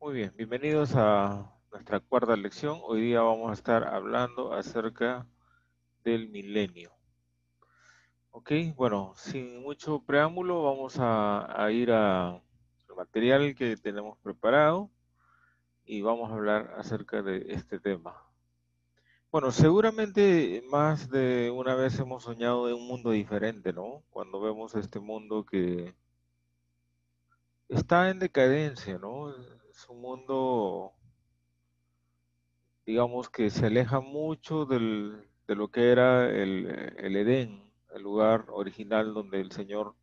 Muy bien, bienvenidos a nuestra cuarta lección. Hoy día vamos a estar hablando acerca del milenio. Ok, bueno, sin mucho preámbulo vamos a ir al material que tenemos preparado y vamos a hablar acerca de este tema. Bueno, seguramente más de una vez hemos soñado de un mundo diferente, ¿no? Cuando vemos este mundo que está en decadencia, ¿no? Es un mundo, digamos, que se aleja mucho de lo que era el Edén, el lugar original donde el Señor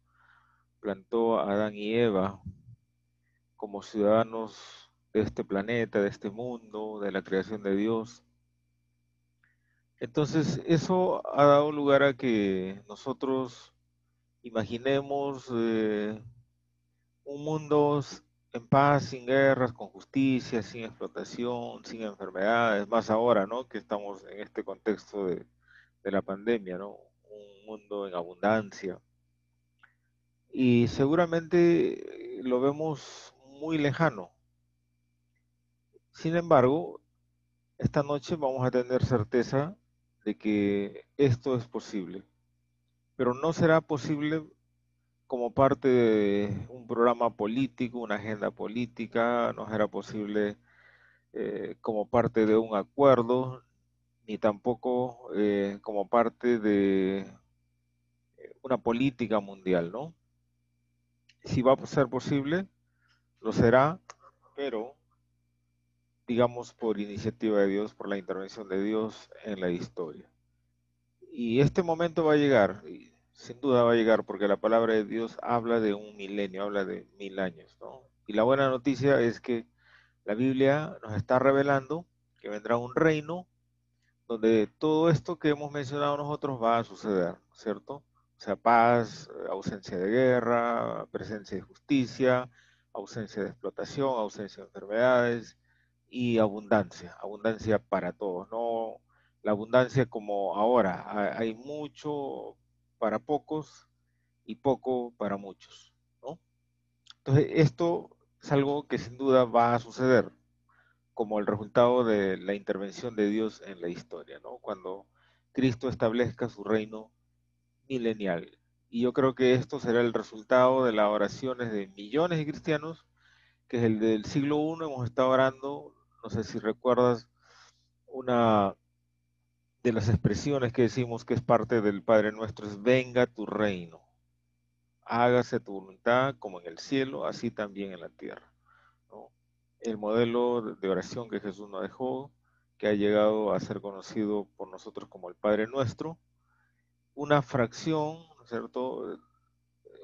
plantó a Adán y Eva como ciudadanos de este planeta, de este mundo, de la creación de Dios. Entonces, eso ha dado lugar a que nosotros imaginemos un mundo en paz, sin guerras, con justicia, sin explotación, sin enfermedades, más ahora, ¿no? Que estamos en este contexto de la pandemia, ¿no? Un mundo en abundancia. Y seguramente lo vemos muy lejano. Sin embargo, esta noche vamos a tener certeza de que esto es posible, pero no será posible como parte de un programa político, una agenda política, no será posible como parte de un acuerdo, ni tampoco como parte de una política mundial, ¿no? Si va a ser posible, lo será, pero digamos por iniciativa de Dios, por la intervención de Dios en la historia. Y este momento va a llegar, y sin duda va a llegar, porque la palabra de Dios habla de un milenio, habla de 1000 años, ¿no? Y la buena noticia es que la Biblia nos está revelando que vendrá un reino donde todo esto que hemos mencionado nosotros va a suceder, ¿cierto? O sea, paz, ausencia de guerra, presencia de justicia, ausencia de explotación, ausencia de enfermedades y abundancia, abundancia para todos, no la abundancia como ahora, hay mucho para pocos y poco para muchos, ¿no? Entonces, esto es algo que sin duda va a suceder como el resultado de la intervención de Dios en la historia, ¿no? Cuando Cristo establezca su reino milenial. Y yo creo que esto será el resultado de las oraciones de millones de cristianos, que es el del siglo I, hemos estado orando, no sé si recuerdas, una de las expresiones que decimos que es parte del Padre Nuestro es: venga tu reino, hágase tu voluntad como en el cielo, así también en la tierra, ¿no? El modelo de oración que Jesús nos dejó, que ha llegado a ser conocido por nosotros como el Padre Nuestro, una fracción, ¿no es cierto?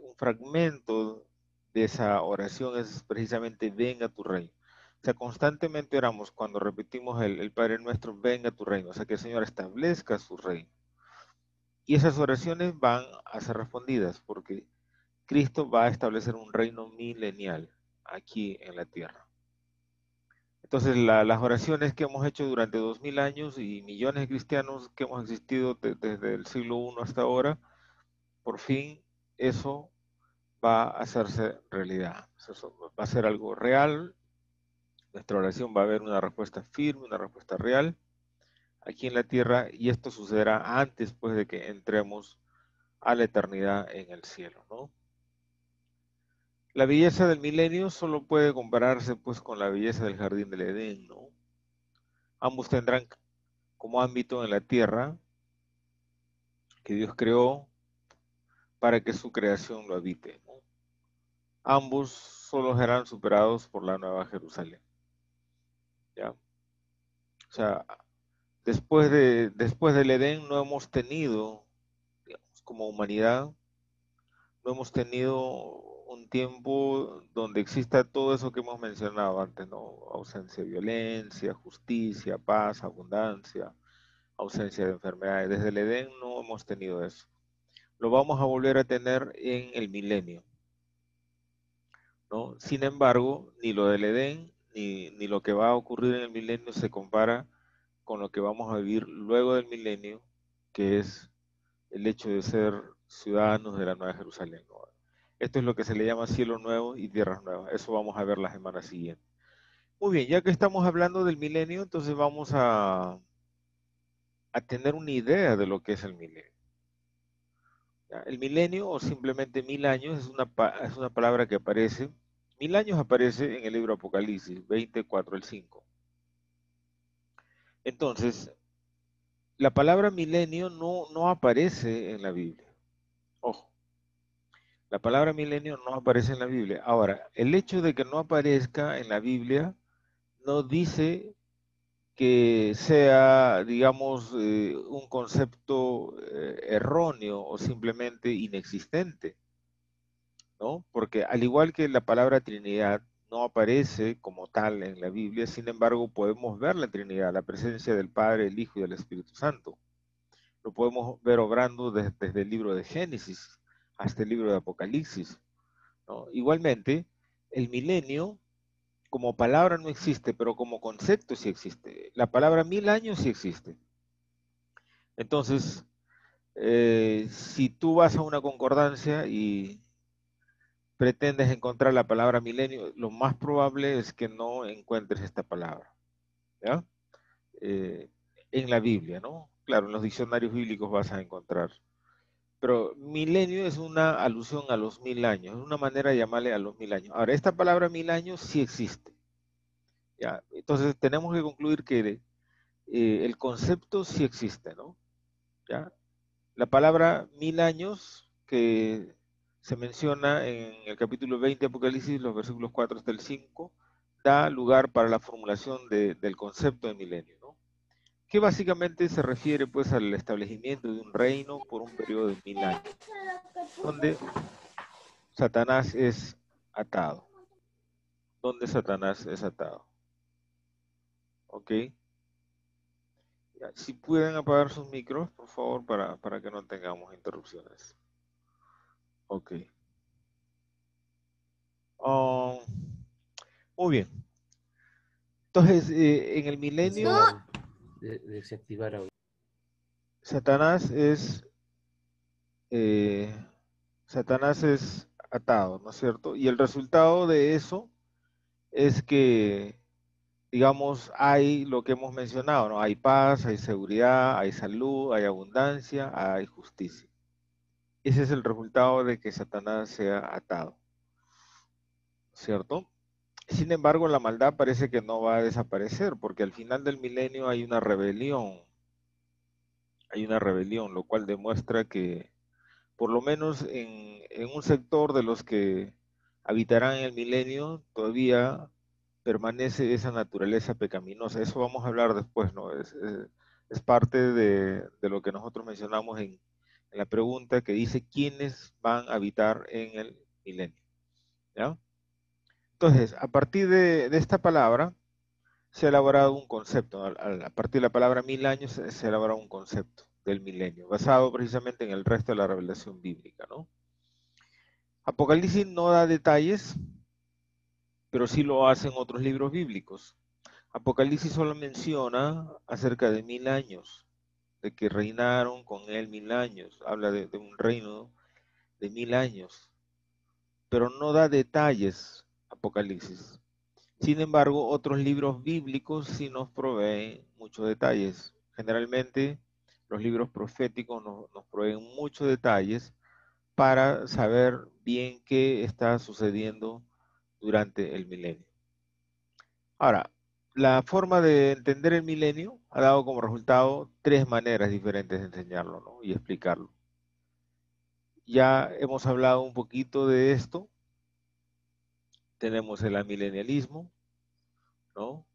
Un fragmento de esa oración es precisamente venga tu reino. O sea, constantemente oramos cuando repetimos el Padre Nuestro, venga tu reino, o sea, que el Señor establezca su reino. Y esas oraciones van a ser respondidas porque Cristo va a establecer un reino milenial aquí en la tierra. Entonces, las oraciones que hemos hecho durante 2000 años y millones de cristianos que hemos existido desde el siglo I hasta ahora, por fin eso va a hacerse realidad. Eso va a ser algo real. Nuestra oración va a haber una respuesta firme, una respuesta real aquí en la tierra, y esto sucederá antes pues de que entremos a la eternidad en el cielo, ¿no? La belleza del milenio solo puede compararse pues con la belleza del jardín del Edén, ¿no? Ambos tendrán como ámbito en la tierra que Dios creó para que su creación lo habite, ¿no? Ambos solo serán superados por la Nueva Jerusalén, ¿ya? O sea, después del Edén no hemos tenido, digamos, como humanidad, no hemos tenido un tiempo donde exista todo eso que hemos mencionado antes, ¿no? Ausencia de violencia, justicia, paz, abundancia, ausencia de enfermedades. Desde el Edén no hemos tenido eso. Lo vamos a volver a tener en el milenio, ¿no? Sin embargo, ni lo del Edén ni lo que va a ocurrir en el milenio se compara con lo que vamos a vivir luego del milenio, que es el hecho de ser ciudadanos de la Nueva Jerusalén, ¿no? Esto es lo que se le llama cielo nuevo y tierras nuevas. Eso vamos a ver la semana siguiente. Muy bien, ya que estamos hablando del milenio, entonces vamos a tener una idea de lo que es el milenio. ¿Ya? El milenio, o simplemente 1000 años, es una palabra que aparece, 1000 años aparece en el libro Apocalipsis 24 al 5. Entonces, la palabra milenio no aparece en la Biblia. Ojo, la palabra milenio no aparece en la Biblia. Ahora, el hecho de que no aparezca en la Biblia no dice que sea, digamos, un concepto erróneo o simplemente inexistente, ¿no? Porque al igual que la palabra Trinidad no aparece como tal en la Biblia, sin embargo podemos ver la Trinidad, la presencia del Padre, el Hijo y del Espíritu Santo. Lo podemos ver obrando desde el libro de Génesis hasta el libro de Apocalipsis, ¿no? Igualmente, el milenio como palabra no existe, pero como concepto sí existe. La palabra 1000 años sí existe. Entonces, si tú vas a una concordancia y pretendes encontrar la palabra milenio, lo más probable es que no encuentres esta palabra, ¿ya? Eh, en la Biblia, ¿no? Claro, en los diccionarios bíblicos vas a encontrar. Pero milenio es una alusión a los 1000 años, es una manera de llamarle a los 1000 años. Ahora, esta palabra 1000 años sí existe, ¿ya? Entonces tenemos que concluir que el concepto sí existe, ¿no? ¿Ya? La palabra 1000 años que se menciona en el capítulo 20 de Apocalipsis, los versículos 4 hasta el 5, da lugar para la formulación del concepto de milenio, ¿no? Que básicamente se refiere pues al establecimiento de un reino por un periodo de 1000 años, donde Satanás es atado, donde Satanás es atado, ¿ok? Ya, si pueden apagar sus micros, por favor, para que no tengamos interrupciones. Ok. Um, Muy bien. Entonces, en el milenio, Cancelar, desactivar audio. Satanás es, eh, Satanás es atado, ¿no es cierto? Y el resultado de eso es que, digamos, hay lo que hemos mencionado, ¿no? Hay paz, hay seguridad, hay salud, hay abundancia, hay justicia. Ese es el resultado de que Satanás sea atado, ¿cierto? Sin embargo, la maldad parece que no va a desaparecer, porque al final del milenio hay una rebelión, lo cual demuestra que por lo menos en un sector de los que habitarán en el milenio, todavía permanece esa naturaleza pecaminosa. Eso vamos a hablar después, ¿no? Es parte de lo que nosotros mencionamos en la pregunta que dice quiénes van a habitar en el milenio, ¿ya? Entonces, a partir de esta palabra, se ha elaborado un concepto, ¿no? A partir de la palabra 1000 años se ha elaborado un concepto del milenio, basado precisamente en el resto de la revelación bíblica, ¿no? Apocalipsis no da detalles, pero sí lo hacen otros libros bíblicos. Apocalipsis solo menciona acerca de 1000 años, de que reinaron con él 1000 años, habla de un reino de 1000 años, pero no da detalles Apocalipsis. Sin embargo, otros libros bíblicos sí nos proveen muchos detalles. Generalmente, los libros proféticos nos proveen muchos detalles para saber bien qué está sucediendo durante el milenio. Ahora, la forma de entender el milenio ha dado como resultado tres maneras diferentes de enseñarlo, ¿no? Y explicarlo. Ya hemos hablado un poquito de esto. Tenemos el amilenialismo, ¿no?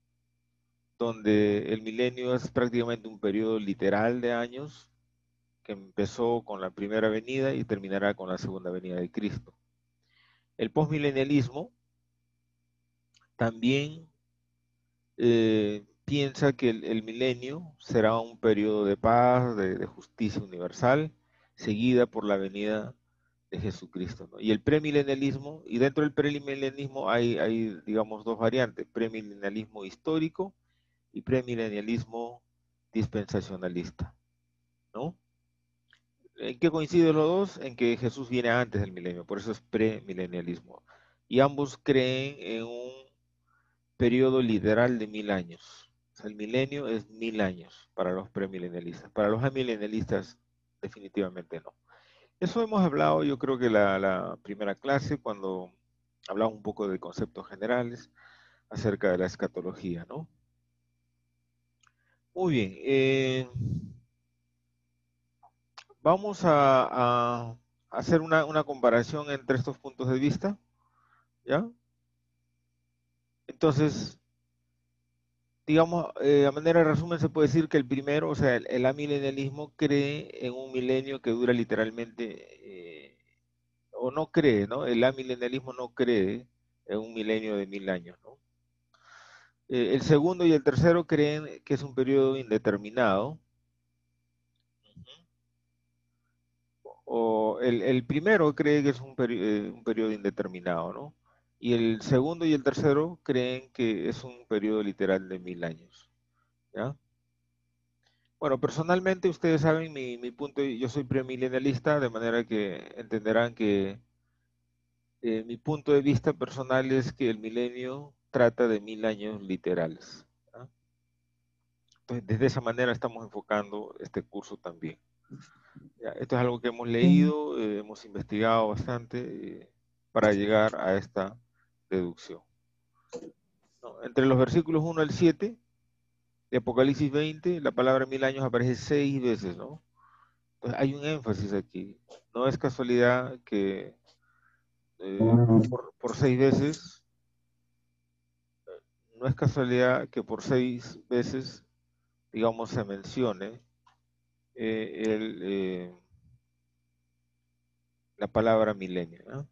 Donde el milenio es prácticamente un periodo literal de años que empezó con la primera venida y terminará con la segunda venida de Cristo. El postmilenialismo también piensa que el milenio será un periodo de paz, de justicia universal, seguida por la venida de Jesucristo, ¿no? Y el premilenialismo, y dentro del premilenialismo hay, digamos, dos variantes, premilenialismo histórico y premilenialismo dispensacionalista, ¿no? ¿En qué coinciden los dos? En que Jesús viene antes del milenio, por eso es premilenialismo. Y ambos creen en un periodo literal de 1000 años. O sea, el milenio es 1000 años para los premilenialistas. Para los amilenialistas, definitivamente no. Eso hemos hablado, yo creo que la primera clase, cuando hablamos un poco de conceptos generales acerca de la escatología, ¿no? Muy bien. Vamos a hacer una comparación entre estos puntos de vista, ¿ya? Entonces, digamos, a manera de resumen se puede decir que el primero, o sea, el amilenialismo cree en un milenio que dura literalmente, o no cree, ¿no? El amilenialismo no cree en un milenio de 1000 años, ¿no? El segundo y el tercero creen que es un periodo indeterminado. O el primero cree que es un periodo indeterminado, ¿no? Y el segundo y el tercero creen que es un periodo literal de 1000 años, ¿ya? Bueno, personalmente ustedes saben mi punto, yo soy premilenialista, de manera que entenderán que mi punto de vista personal es que el milenio trata de 1000 años literales, ¿ya? Entonces, desde esa manera estamos enfocando este curso también. Ya, esto es algo que hemos leído, hemos investigado bastante para llegar a esta deducción, ¿no? Entre los versículos 1 al 7 de Apocalipsis 20, la palabra 1000 años aparece 6 veces, ¿no? Entonces hay un énfasis aquí. No es casualidad que por 6 veces, no es casualidad que por 6 veces, digamos, se mencione la palabra milenio, ¿no?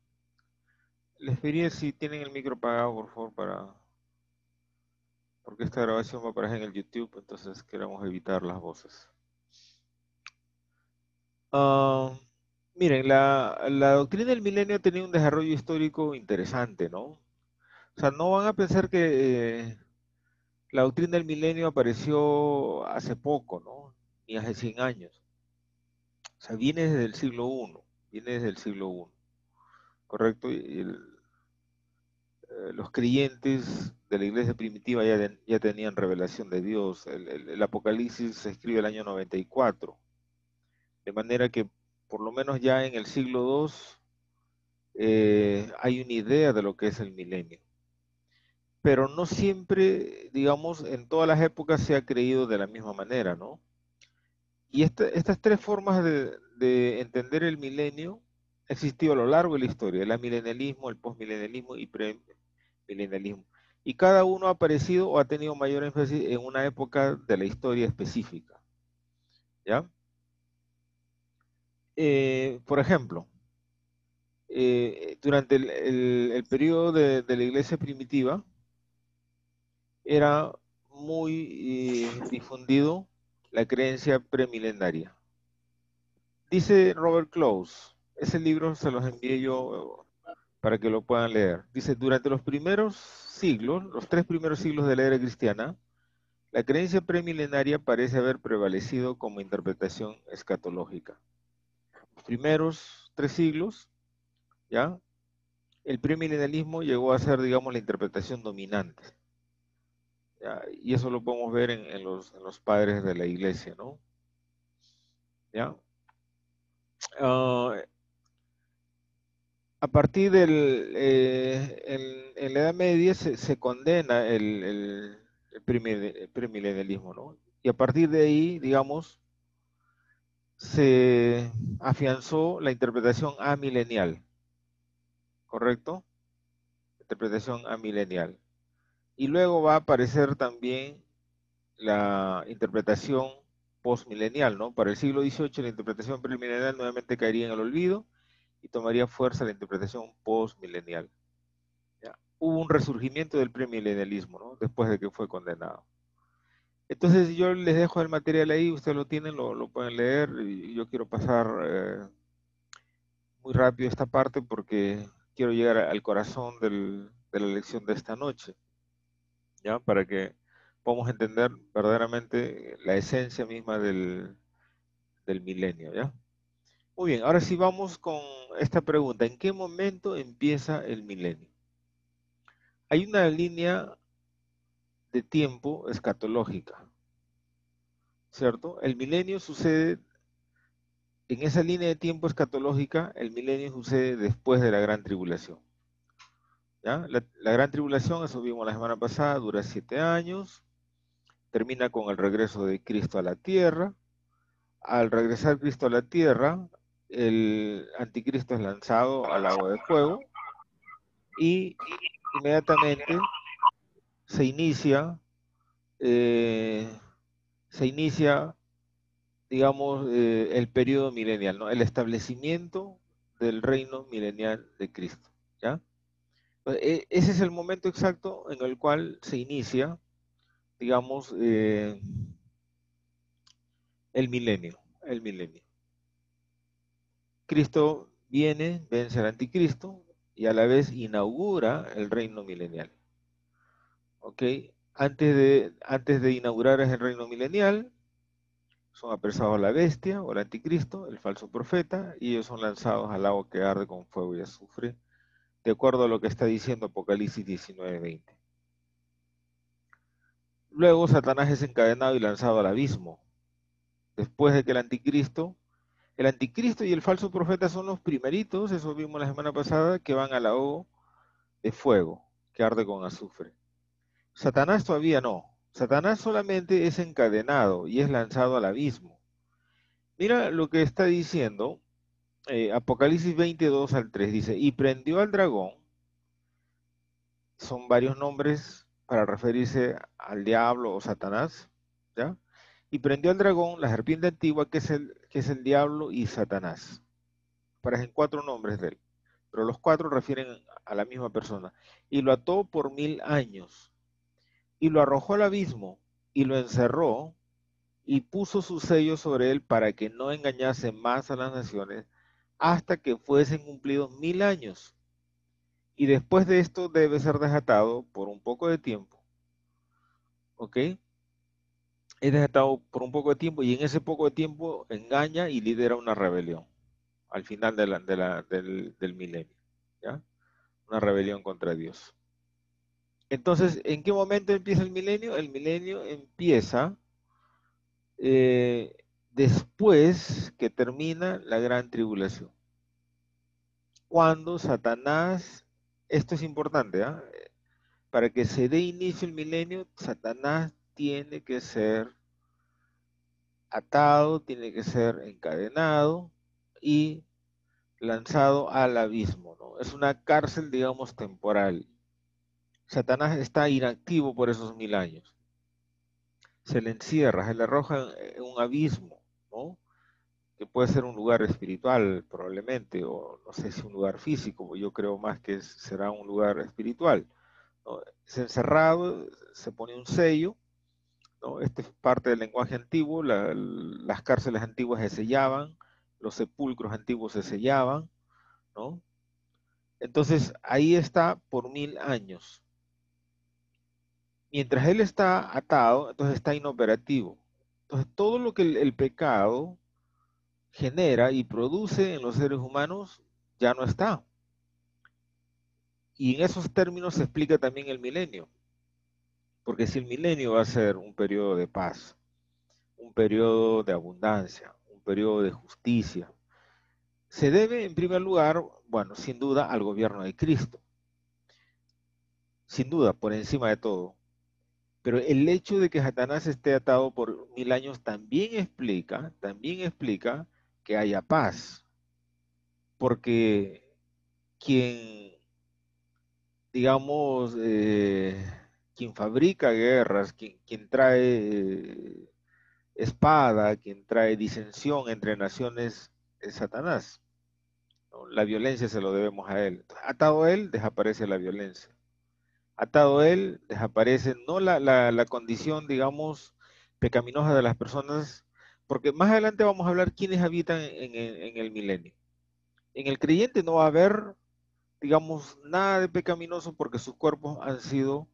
Les pediría si tienen el micro apagado, por favor, porque esta grabación va a aparecer en el YouTube, entonces queremos evitar las voces. Ah, miren, la doctrina del milenio ha tenido un desarrollo histórico interesante, ¿no? O sea, no van a pensar que la doctrina del milenio apareció hace poco, ¿no? Ni hace 100 años. O sea, viene desde el siglo I, viene desde el siglo I, ¿correcto? Los creyentes de la iglesia primitiva ya tenían revelación de Dios. El Apocalipsis se escribe el año 94. De manera que por lo menos ya en el siglo II hay una idea de lo que es el milenio. Pero no siempre, digamos, en todas las épocas se ha creído de la misma manera, ¿no? Y estas tres formas de entender el milenio han existido a lo largo de la historia: el amilenialismo, el postmilenialismo y premilenialismo. Y cada uno ha aparecido o ha tenido mayor énfasis en una época de la historia específica, ¿ya? Por ejemplo, durante el periodo de la iglesia primitiva era muy difundido la creencia premilenaria. Dice Robert Close, ese libro se los envié yo para que lo puedan leer. Dice, durante los primeros siglos, los 3 primeros siglos de la era cristiana, la creencia premilenaria parece haber prevalecido como interpretación escatológica. Los primeros 3 siglos, ¿ya? El premilenialismo llegó a ser, digamos, la interpretación dominante, ¿ya? Y eso lo podemos ver en los padres de la iglesia, ¿no? ¿Ya? Ah, a partir en la Edad Media se condena el premilenialismo, ¿no? Y a partir de ahí, digamos, se afianzó la interpretación amilenial, ¿correcto? Interpretación amilenial. Y luego va a aparecer también la interpretación postmilenial, ¿no? Para el siglo XVIII la interpretación premilenial nuevamente caería en el olvido y tomaría fuerza la interpretación postmilenial. ¿Ya? Hubo un resurgimiento del premilenialismo, ¿no? Después de que fue condenado. Entonces yo les dejo el material ahí, ustedes lo tienen, lo pueden leer, y yo quiero pasar muy rápido esta parte porque quiero llegar al corazón de la lección de esta noche, ¿ya? Para que podamos entender verdaderamente la esencia misma del milenio, ¿ya? Muy bien, ahora sí vamos con esta pregunta: ¿en qué momento empieza el milenio? Hay una línea de tiempo escatológica, ¿cierto? El milenio sucede, en esa línea de tiempo escatológica, el milenio sucede después de la gran tribulación. ¿Ya? La gran tribulación, eso vimos la semana pasada, dura 7 años, termina con el regreso de Cristo a la tierra. Al regresar Cristo a la tierra, el anticristo es lanzado al lago de fuego y inmediatamente se inicia, eh, se inicia, digamos, el periodo milenial, ¿no? El establecimiento del reino milenial de Cristo, ¿ya? Ese es el momento exacto en el cual se inicia, digamos, el milenio, el milenio. Cristo viene, vence al anticristo y a la vez inaugura el reino milenial. ¿Ok? Antes de inaugurar el reino milenial, son apresados la bestia o el anticristo, el falso profeta, y ellos son lanzados al lago que arde con fuego y azufre, de acuerdo a lo que está diciendo Apocalipsis 19:20. Luego Satanás es encadenado y lanzado al abismo, después de que el anticristo y el falso profeta son los primeritos, eso vimos la semana pasada, que van al lago de fuego, que arde con azufre. Satanás todavía no. Satanás solamente es encadenado y es lanzado al abismo. Mira lo que está diciendo Apocalipsis 22 al 3. Dice, y prendió al dragón, son varios nombres para referirse al diablo o Satanás, ¿ya? Y prendió al dragón, la serpiente antigua, que es el diablo y Satanás. Aparecen 4 nombres de él, pero los 4 refieren a la misma persona. Y lo ató por 1000 años y lo arrojó al abismo y lo encerró y puso su sello sobre él para que no engañase más a las naciones hasta que fuesen cumplidos 1000 años. Y después de esto debe ser desatado por un poco de tiempo. ¿Ok? Es desatado por un poco de tiempo y en ese poco de tiempo engaña y lidera una rebelión al final del milenio. ¿Ya? Una rebelión contra Dios. Entonces, ¿en qué momento empieza el milenio? El milenio empieza eh, después que termina la gran tribulación. Cuando Satanás, esto es importante, ¿ah? Para que se dé inicio el milenio, Satanás tiene que ser atado, tiene que ser encadenado y lanzado al abismo, ¿no? Es una cárcel, digamos, temporal. Satanás está inactivo por esos 1000 años. Se le encierra, se le arroja en un abismo, ¿no? Que puede ser un lugar espiritual probablemente, o no sé si un lugar físico, yo creo más que será un lugar espiritual, ¿no? Es encerrado, se pone un sello, ¿no? Este es parte del lenguaje antiguo, las cárceles antiguas se sellaban, los sepulcros antiguos se sellaban, ¿no? Entonces ahí está por 1000 años. Mientras él está atado, entonces está inoperativo. Entonces todo lo que el pecado genera y produce en los seres humanos ya no está. Y en esos términos se explica también el milenio, porque si el milenio va a ser un periodo de paz, un periodo de abundancia, un periodo de justicia, se debe en primer lugar, bueno, sin duda al gobierno de Cristo, sin duda, por encima de todo. Pero el hecho de que Satanás esté atado por 1000 años también explica que haya paz, porque quien digamos, quien fabrica guerras, quien trae espada, quien trae disensión entre naciones, es Satanás, ¿no? La violencia se lo debemos a él. Atado a él, desaparece la violencia. Atado a él, desaparece no la condición, digamos, pecaminosa de las personas, porque más adelante vamos a hablar quiénes habitan en el milenio. En el creyente no va a haber, digamos, nada de pecaminoso porque sus cuerpos han sido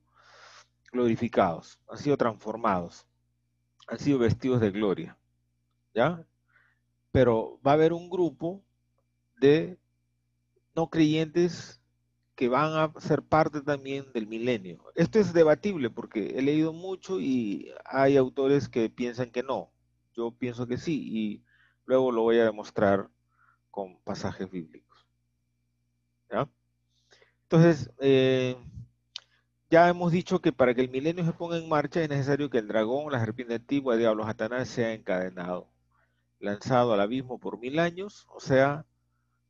glorificados, han sido transformados, han sido vestidos de gloria, ¿ya? Pero va a haber un grupo de no creyentes que van a ser parte también del milenio. Esto es debatible porque he leído mucho y hay autores que piensan que no. Yo pienso que sí y luego lo voy a demostrar con pasajes bíblicos. ¿Ya? Entonces, ya hemos dicho que para que el milenio se ponga en marcha es necesario que el dragón, la serpiente antigua, el diablo Satanás, sea encadenado, lanzado al abismo por 1000 años, o sea,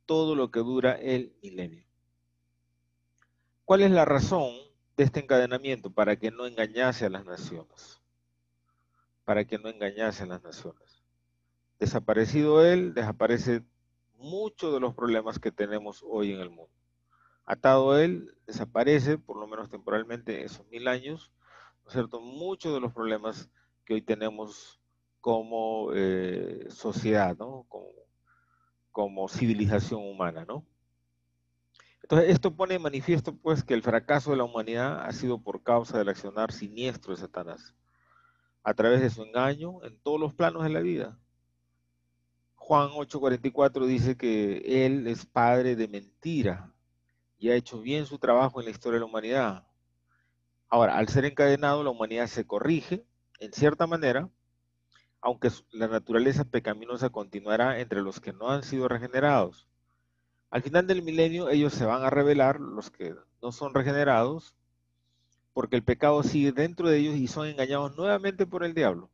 todo lo que dura el milenio. ¿Cuál es la razón de este encadenamiento? Para que no engañase a las naciones. Para que no engañase a las naciones. Desaparecido él, desaparece muchos de los problemas que tenemos hoy en el mundo. Atado él, desaparece, por lo menos temporalmente, esos 1000 años, ¿no es cierto? Muchos de los problemas que hoy tenemos como sociedad, ¿no? Como civilización humana, ¿no? Entonces, esto pone en manifiesto, pues, que el fracaso de la humanidad ha sido por causa del accionar siniestro de Satanás, a través de su engaño en todos los planos de la vida. Juan 8:44 dice que Él es padre de mentira y ha hecho bien su trabajo en la historia de la humanidad. Ahora, al ser encadenado, la humanidad se corrige, en cierta manera, aunque la naturaleza pecaminosa continuará entre los que no han sido regenerados. Al final del milenio, ellos se van a revelar, los que no son regenerados, porque el pecado sigue dentro de ellos y son engañados nuevamente por el diablo.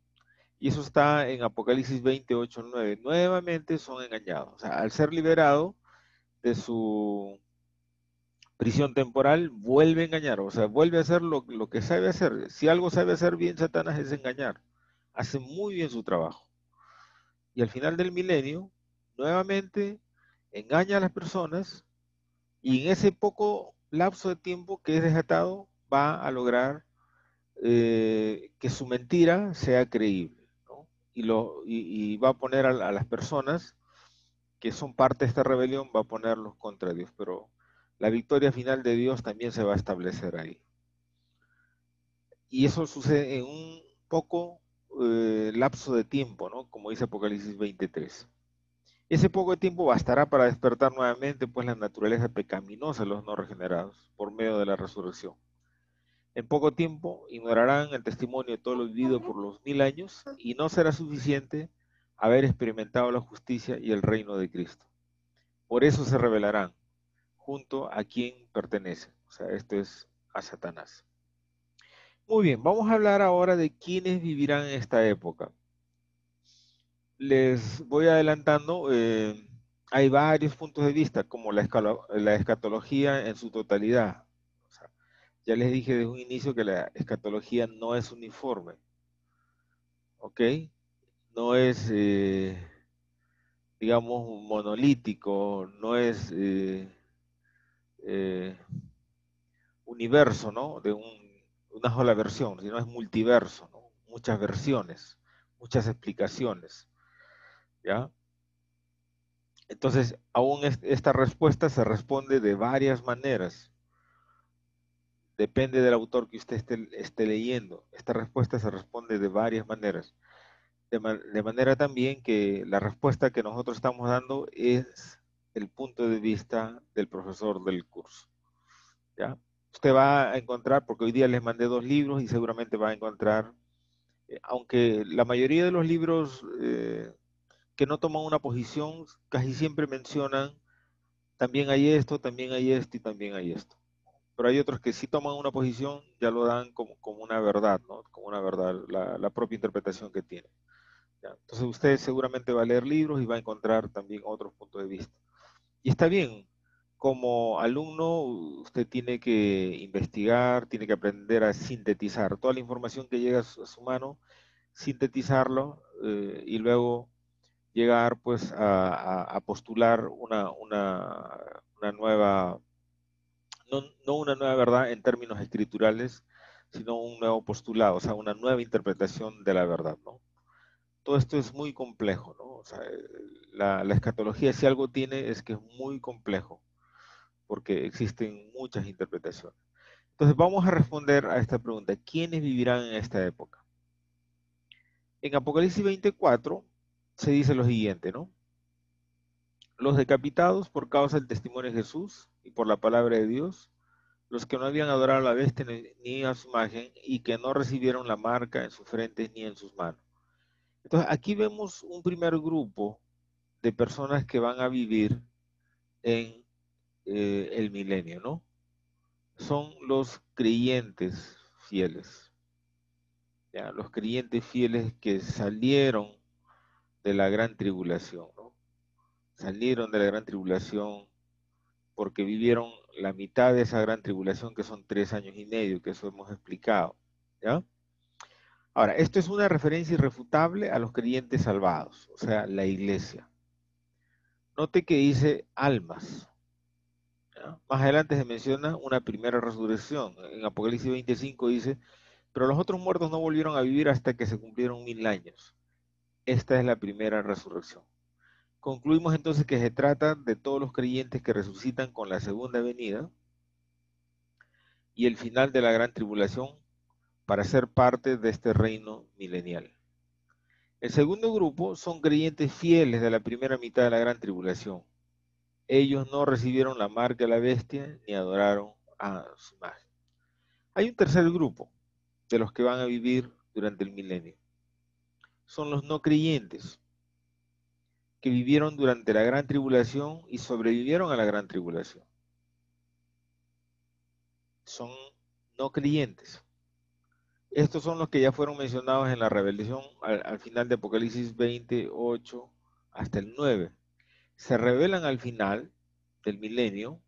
Y eso está en Apocalipsis 28:9. Nuevamente son engañados. O sea, al ser liberado de su prisión temporal, vuelve a engañar. O sea, vuelve a hacer lo que sabe hacer. Si algo sabe hacer bien Satanás es engañar. Hace muy bien su trabajo. Y al final del milenio, nuevamente engaña a las personas y en ese poco lapso de tiempo que es desatado va a lograr que su mentira sea creíble, ¿no? Y va a poner a las personas que son parte de esta rebelión, va a ponerlos contra Dios, pero la victoria final de Dios también se va a establecer ahí. Y eso sucede en un poco lapso de tiempo, ¿no? Como dice Apocalipsis 23. Ese poco de tiempo bastará para despertar nuevamente pues la naturaleza pecaminosa de los no regenerados por medio de la resurrección. En poco tiempo ignorarán el testimonio de todo lo vivido por los 1000 años y no será suficiente haber experimentado la justicia y el reino de Cristo. Por eso se rebelarán junto a quien pertenece. O sea, esto es a Satanás. Muy bien, vamos a hablar ahora de quiénes vivirán en esta época. Les voy adelantando, hay varios puntos de vista, como la escatología en su totalidad. O sea, ya les dije desde un inicio que la escatología no es uniforme, ¿ok? No es, digamos, monolítico, no es eh, universo, ¿no? De una sola versión, sino es multiverso, ¿no? Muchas versiones, muchas explicaciones, ¿ya? Entonces, aún esta respuesta se responde de varias maneras. Depende del autor que usted esté leyendo. Esta respuesta se responde de varias maneras. De manera también que la respuesta que nosotros estamos dando es el punto de vista del profesor del curso. ¿Ya? Usted va a encontrar, porque hoy día les mandé 2 libros y seguramente va a encontrar, aunque la mayoría de los libros que no toman una posición casi siempre mencionan también hay esto, también hay esto y también hay esto. Pero hay otros que sí toman una posición, ya lo dan como una verdad, ¿no? Como una verdad, la propia interpretación que tiene. ¿Ya? Entonces usted seguramente va a leer libros y va a encontrar también otros puntos de vista. Y está bien, como alumno usted tiene que investigar, tiene que aprender a sintetizar toda la información que llega a su mano, sintetizarlo y luego llegar pues a postular una nueva, no una nueva verdad en términos escriturales, sino un nuevo postulado, o sea, una nueva interpretación de la verdad, ¿no? Todo esto es muy complejo, ¿no? O sea, la escatología, si algo tiene, es que es muy complejo, porque existen muchas interpretaciones. Entonces, vamos a responder a esta pregunta: ¿quiénes vivirán en esta época? En Apocalipsis 24 se dice lo siguiente, ¿no? los decapitados por causa del testimonio de Jesús y por la palabra de Dios, los que no habían adorado a la bestia ni a su imagen y que no recibieron la marca en sus frentes ni en sus manos. Entonces, aquí vemos un primer grupo de personas que van a vivir en el milenio, ¿no? Son los creyentes fieles, ¿ya? Los creyentes fieles que salieron de la gran tribulación, ¿no? Salieron de la gran tribulación porque vivieron la mitad de esa gran tribulación, que son 3 años y medio, que eso hemos explicado, ¿ya? Ahora, esto es una referencia irrefutable a los creyentes salvados, o sea, la iglesia. Note que dice almas, ¿ya? Más adelante se menciona una primera resurrección. En Apocalipsis 25 dice, pero los otros muertos no volvieron a vivir hasta que se cumplieron 1000 años. Esta es la primera resurrección. Concluimos entonces que se trata de todos los creyentes que resucitan con la segunda venida y el final de la gran tribulación para ser parte de este reino milenial. El segundo grupo son creyentes fieles de la primera mitad de la gran tribulación. Ellos no recibieron la marca de la bestia ni adoraron a su imagen. Hay un tercer grupo de los que van a vivir durante el milenio. Son los no creyentes que vivieron durante la gran tribulación y sobrevivieron a la gran tribulación. Son no creyentes. Estos son los que ya fueron mencionados en la revelación al final de Apocalipsis 28 hasta el 9. Se revelan al final del milenio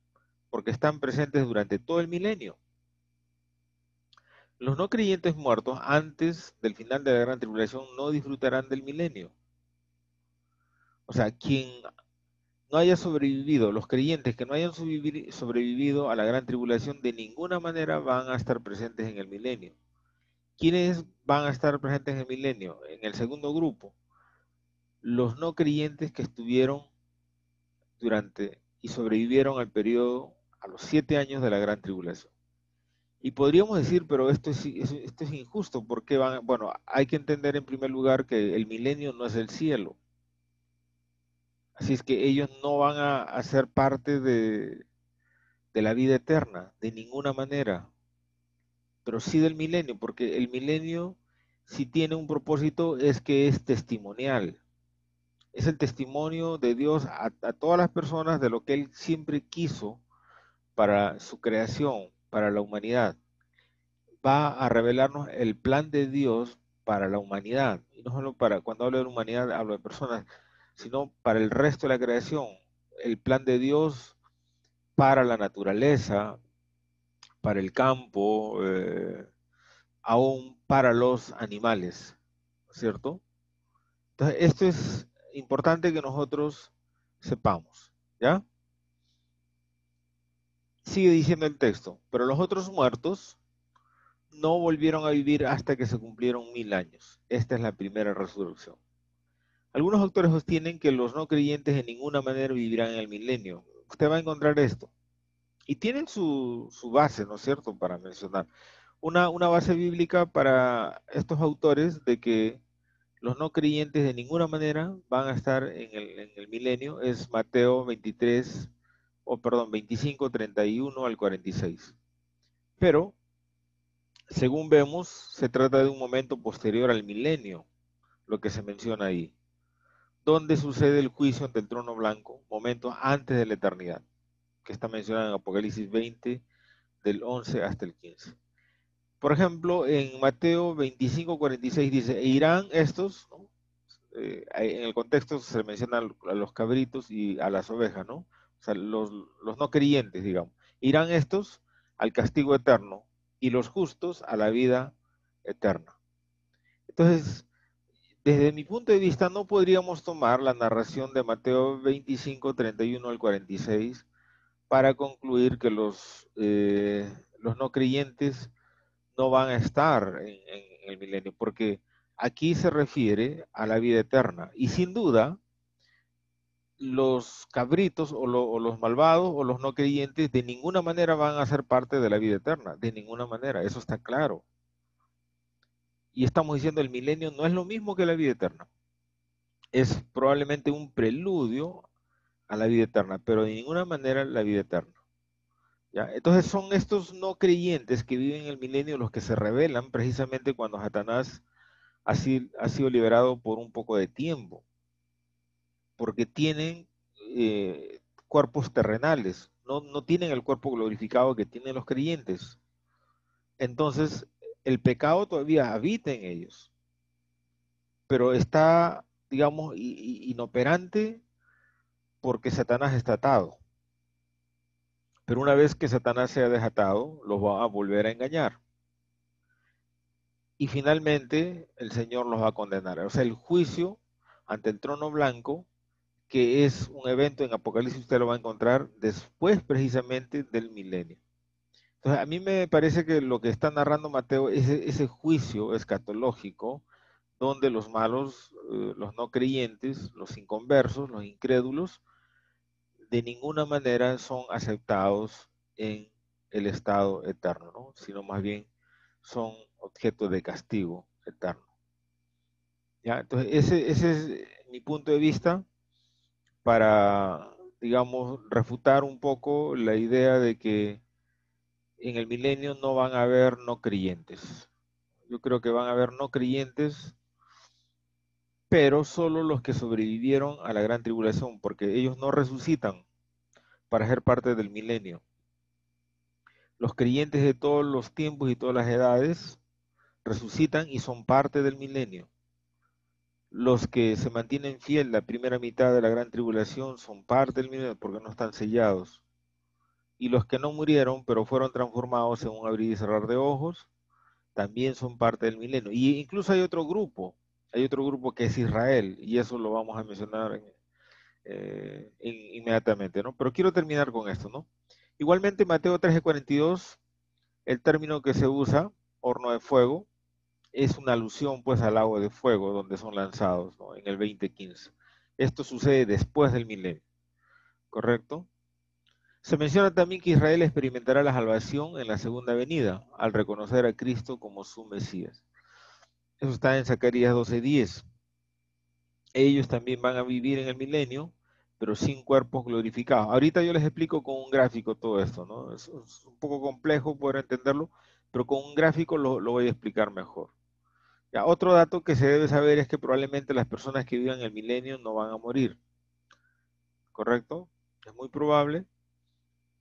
porque están presentes durante todo el milenio. Los no creyentes muertos antes del final de la gran tribulación no disfrutarán del milenio. O sea, quien no haya sobrevivido, los creyentes que no hayan sobrevivido a la gran tribulación de ninguna manera van a estar presentes en el milenio. ¿Quiénes van a estar presentes en el milenio? En el segundo grupo, los no creyentes que estuvieron durante y sobrevivieron al periodo, a los 7 años de la gran tribulación. Y podríamos decir, pero esto es injusto, porque bueno, hay que entender en primer lugar que el milenio no es el cielo. Así es que ellos no van a ser parte de la vida eterna, de ninguna manera, pero sí del milenio, porque el milenio, si tiene un propósito, es que es testimonial. Es el testimonio de Dios a todas las personas de lo que Él siempre quiso para su creación, para la humanidad. Va a revelarnos el plan de Dios para la humanidad. Y no solo para, cuando hablo de la humanidad, hablo de personas, sino para el resto de la creación. El plan de Dios para la naturaleza, para el campo, aún para los animales, ¿cierto? Entonces, esto es importante que nosotros sepamos, ¿ya? Sigue diciendo el texto, pero los otros muertos no volvieron a vivir hasta que se cumplieron 1000 años. Esta es la primera resurrección. Algunos autores sostienen que los no creyentes de ninguna manera vivirán en el milenio. Usted va a encontrar esto. Y tienen su base, ¿no es cierto?, para mencionar. Una base bíblica para estos autores de que los no creyentes de ninguna manera van a estar en el milenio es Mateo 23, o perdón, 25, 31 al 46. Pero, según vemos, se trata de un momento posterior al milenio, lo que se menciona ahí, donde sucede el juicio ante el trono blanco, momentos antes de la eternidad, que está mencionado en Apocalipsis 20, del 11 hasta el 15. Por ejemplo, en Mateo 25, 46 dice, e irán estos, ¿no? En el contexto se menciona a los cabritos y a las ovejas, ¿no? O sea, los no creyentes, digamos. Irán estos al castigo eterno y los justos a la vida eterna. Entonces, desde mi punto de vista, no podríamos tomar la narración de Mateo 25, 31 al 46 para concluir que los no creyentes no van a estar en el milenio, porque aquí se refiere a la vida eterna. Y sin duda, los cabritos o los malvados o los no creyentes de ninguna manera van a ser parte de la vida eterna, de ninguna manera, eso está claro. Y estamos diciendo el milenio no es lo mismo que la vida eterna. Es probablemente un preludio a la vida eterna, pero de ninguna manera la vida eterna. ¿Ya? Entonces son estos no creyentes que viven en el milenio los que se rebelan precisamente cuando Satanás ha sido liberado por un poco de tiempo, porque tienen cuerpos terrenales, no tienen el cuerpo glorificado que tienen los creyentes. Entonces, el pecado todavía habita en ellos, pero está, digamos, inoperante porque Satanás está atado. Pero una vez que Satanás sea desatado, los va a volver a engañar. Y finalmente el Señor los va a condenar. O sea, el juicio ante el trono blanco, que es un evento en Apocalipsis, usted lo va a encontrar después precisamente del milenio. Entonces, a mí me parece que lo que está narrando Mateo es ese juicio escatológico donde los malos, los no creyentes, los inconversos, los incrédulos, de ninguna manera son aceptados en el estado eterno, ¿no? Sino más bien son objeto de castigo eterno. ¿Ya? Entonces, ese es mi punto de vista para, digamos, refutar un poco la idea de que en el milenio no van a haber no creyentes. Yo creo que van a haber no creyentes, pero solo los que sobrevivieron a la gran tribulación, porque ellos no resucitan para ser parte del milenio. Los creyentes de todos los tiempos y todas las edades resucitan y son parte del milenio. Los que se mantienen fiel la primera mitad de la gran tribulación son parte del milenio porque no están sellados. Y los que no murieron, pero fueron transformados en un abrir y cerrar de ojos, también son parte del milenio. Y incluso hay otro grupo que es Israel, y eso lo vamos a mencionar inmediatamente, ¿no? Pero quiero terminar con esto, ¿no? Igualmente, Mateo 13:42, el término que se usa, horno de fuego, es una alusión pues al lago de fuego donde son lanzados, ¿no? En el 2015. Esto sucede después del milenio, ¿correcto? Se menciona también que Israel experimentará la salvación en la segunda venida, al reconocer a Cristo como su Mesías. Eso está en Zacarías 12:10. Ellos también van a vivir en el milenio, pero sin cuerpos glorificados. Ahorita yo les explico con un gráfico todo esto, ¿no? Es un poco complejo poder entenderlo, pero con un gráfico lo voy a explicar mejor. Ya, otro dato que se debe saber es que probablemente las personas que vivan en el milenio no van a morir, ¿correcto? Es muy probable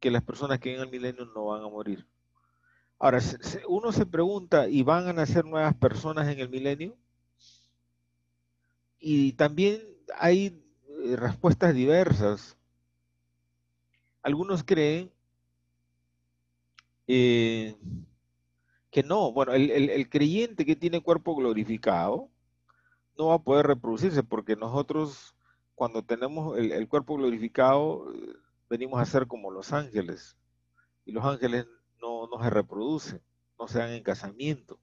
que las personas que viven en el milenio no van a morir. Ahora, uno se pregunta, ¿y van a nacer nuevas personas en el milenio? Y también hay respuestas diversas. Algunos creen eh, que no. Bueno, el creyente que tiene cuerpo glorificado no va a poder reproducirse porque nosotros cuando tenemos el cuerpo glorificado venimos a ser como los ángeles y los ángeles no se reproducen, no se dan en casamiento,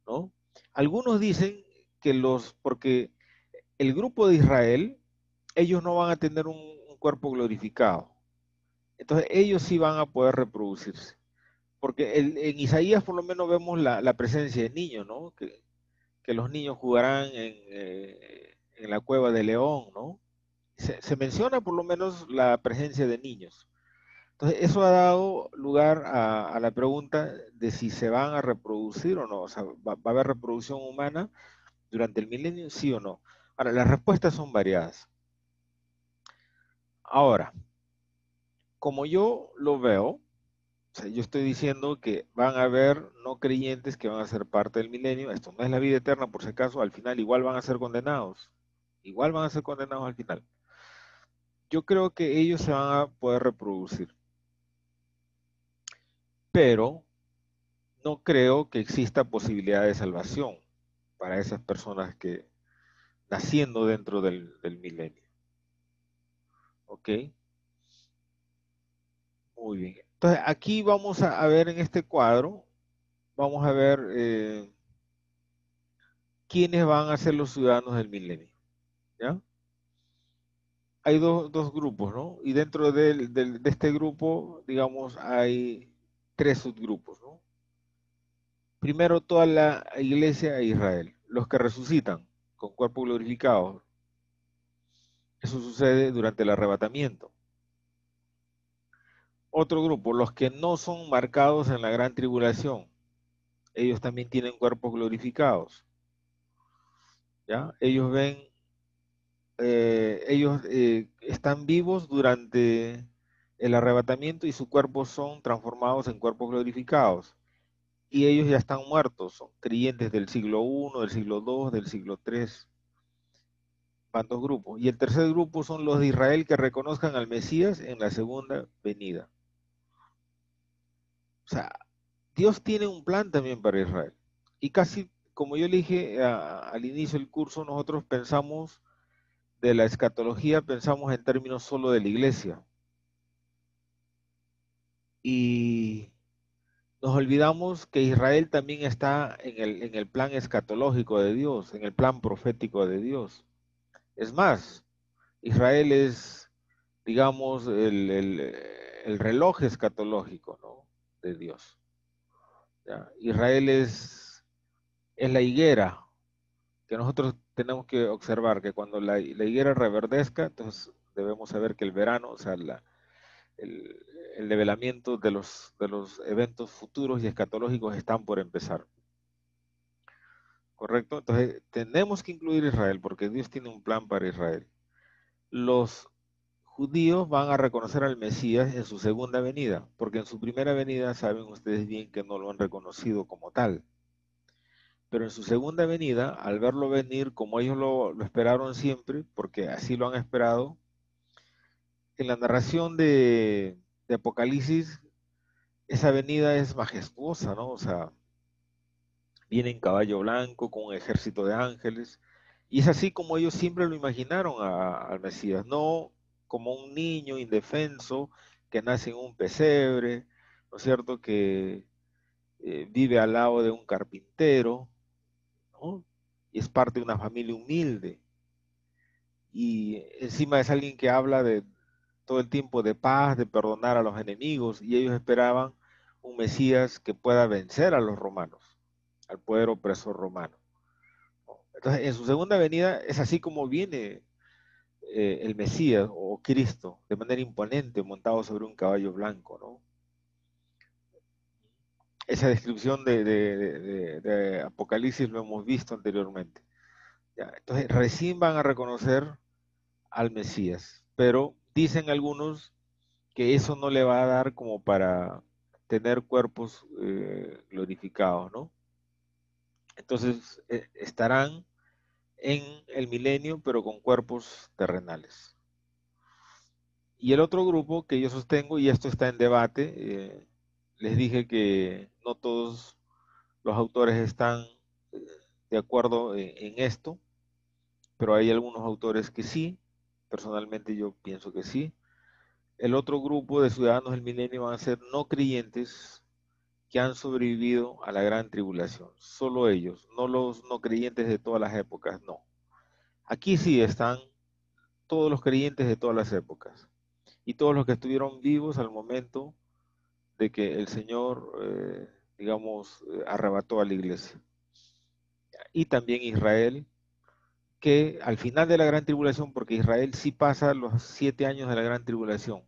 ¿no? Algunos dicen que porque el grupo de Israel, ellos no van a tener un cuerpo glorificado, entonces ellos sí van a poder reproducirse. Porque en Isaías por lo menos vemos la presencia de niños, ¿no? Que los niños jugarán en la cueva de León, ¿no? Se menciona por lo menos la presencia de niños. Entonces, eso ha dado lugar a la pregunta de si se van a reproducir o no. O sea, ¿va a haber reproducción humana durante el milenio? Sí o no. Ahora, las respuestas son variadas. Ahora, como yo lo veo, o sea, yo estoy diciendo que van a haber no creyentes que van a ser parte del milenio. Esto no es la vida eterna, por si acaso, al final igual van a ser condenados. Igual van a ser condenados al final. Yo creo que ellos se van a poder reproducir, pero no creo que exista posibilidad de salvación para esas personas que naciendo dentro del milenio. ¿Ok? Muy bien. Entonces, aquí vamos a ver en este cuadro, vamos a ver quiénes van a ser los ciudadanos del milenio. ¿Ya? Hay dos grupos, ¿no? Y dentro de este grupo, digamos, hay tres subgrupos, ¿no? Primero, toda la iglesia de Israel, los que resucitan con cuerpo glorificado. Eso sucede durante el arrebatamiento. Otro grupo, los que no son marcados en la gran tribulación, ellos también tienen cuerpos glorificados, ¿ya? Ellos están vivos durante el arrebatamiento y sus cuerpos son transformados en cuerpos glorificados. Y ellos ya están muertos, son creyentes del siglo I, del siglo II, del siglo III. Van dos grupos. Y el tercer grupo son los de Israel que reconozcan al Mesías en la segunda venida. O sea, Dios tiene un plan también para Israel. Y casi, como yo le dije al inicio del curso, nosotros pensamos de la escatología, pensamos en términos solo de la iglesia. Y nos olvidamos que Israel también está en el plan escatológico de Dios, en el plan profético de Dios. Es más, Israel es, digamos, el reloj escatológico, ¿no? De Dios. ¿Ya? Israel es la higuera que nosotros tenemos que observar, que cuando la higuera reverdezca, entonces debemos saber que el verano, o sea, el, el develamiento de los eventos futuros y escatológicos están por empezar. ¿Correcto? Entonces, tenemos que incluir Israel porque Dios tiene un plan para Israel. Los judíos van a reconocer al Mesías en su segunda venida, porque en su primera venida saben ustedes bien que no lo han reconocido como tal. Pero en su segunda venida, al verlo venir como ellos lo esperaron siempre, porque así lo han esperado, en la narración de Apocalipsis, esa venida es majestuosa, ¿no? O sea, viene en caballo blanco con un ejército de ángeles, y es así como ellos siempre lo imaginaron al Mesías, no como un niño indefenso que nace en un pesebre, ¿no es cierto? Que vive al lado de un carpintero, ¿no? Y es parte de una familia humilde, y encima es alguien que habla de todo el tiempo de paz, de perdonar a los enemigos, y ellos esperaban un Mesías que pueda vencer a los romanos, al poder opresor romano. Entonces, en su segunda venida es así como viene el Mesías o Cristo, de manera imponente, montado sobre un caballo blanco, ¿no? Esa descripción de Apocalipsis lo hemos visto anteriormente. ¿Ya? Entonces, recién van a reconocer al Mesías, pero dicen algunos que eso no le va a dar como para tener cuerpos glorificados, ¿no? Entonces, estarán en el milenio, pero con cuerpos terrenales. Y el otro grupo que yo sostengo, y esto está en debate, les dije que no todos los autores están eh, de acuerdo en esto, pero hay algunos autores que sí, personalmente yo pienso que sí. El otro grupo de ciudadanos del milenio van a ser no creyentes que han sobrevivido a la gran tribulación, solo ellos, no los no creyentes de todas las épocas, no. Aquí sí están todos los creyentes de todas las épocas y todos los que estuvieron vivos al momento de que el Señor, digamos, arrebató a la iglesia. Y también Israel, que al final de la gran tribulación, porque Israel sí pasa los 7 años de la gran tribulación,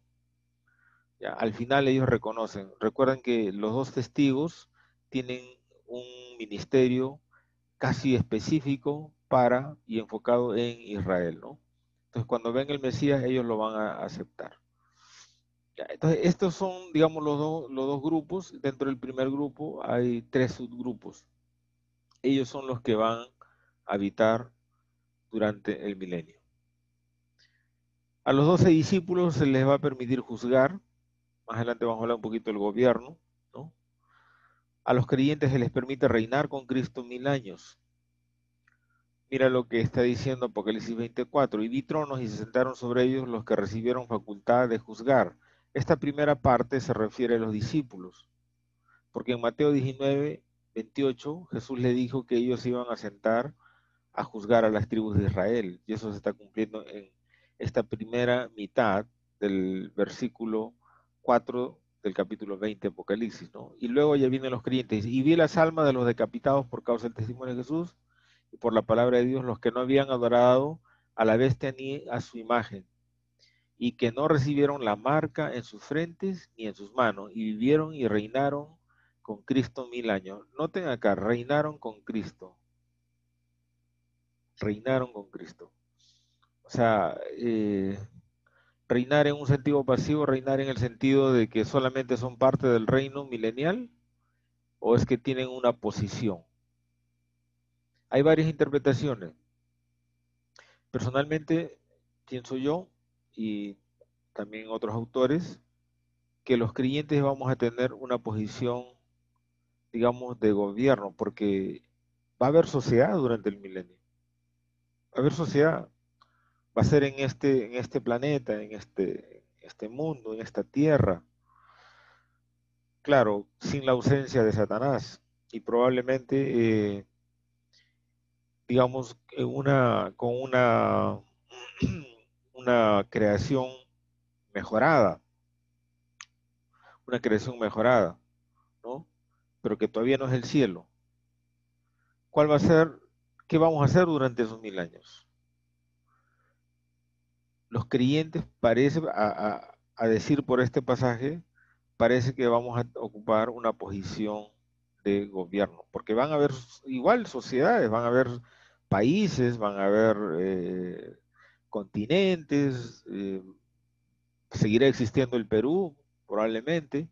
ya, al final ellos reconocen, recuerdan que los dos testigos tienen un ministerio casi específico para y enfocado en Israel, ¿no? Entonces cuando ven el Mesías ellos lo van a aceptar. Ya, entonces, estos son, digamos, los dos grupos. Dentro del primer grupo hay tres subgrupos. Ellos son los que van a habitar durante el milenio. A los 12 discípulos se les va a permitir juzgar. Más adelante vamos a hablar un poquito del gobierno, ¿no? A los creyentes se les permite reinar con Cristo 1000 años. Mira lo que está diciendo Apocalipsis 24. Y vi tronos y se sentaron sobre ellos los que recibieron facultad de juzgar. Esta primera parte se refiere a los discípulos. Porque en Mateo 19, 28, Jesús le dijo que ellos se iban a sentar a juzgar a las tribus de Israel. Y eso se está cumpliendo en esta primera mitad del versículo 4 del capítulo 20 de Apocalipsis, ¿no? Y luego ya vienen los creyentes. Y vi las almas de los decapitados por causa del testimonio de Jesús y por la palabra de Dios, los que no habían adorado a la bestia ni a su imagen, y que no recibieron la marca en sus frentes ni en sus manos, y vivieron y reinaron con Cristo 1000 años. Noten acá, reinaron con Cristo, reinaron con Cristo. O sea, reinar en un sentido pasivo, reinar en el sentido de que solamente son parte del reino milenial, o es que tienen una posición. Hay varias interpretaciones. Personalmente, pienso yo, y también otros autores, que los creyentes vamos a tener una posición, digamos, de gobierno, porque va a haber sociedad durante el milenio. Va a haber sociedad, va a ser en este planeta, en este mundo, en esta tierra. Claro, sin la ausencia de Satanás y probablemente, digamos, con una mejorada, una creación mejorada, ¿no? Pero que todavía no es el cielo. ¿Cuál va a ser? ¿Qué vamos a hacer durante esos 1000 años? Los creyentes parece, a decir por este pasaje, parece que vamos a ocupar una posición de gobierno, porque van a haber igual sociedades, van a haber países, van a haber continentes, seguirá existiendo el Perú, probablemente,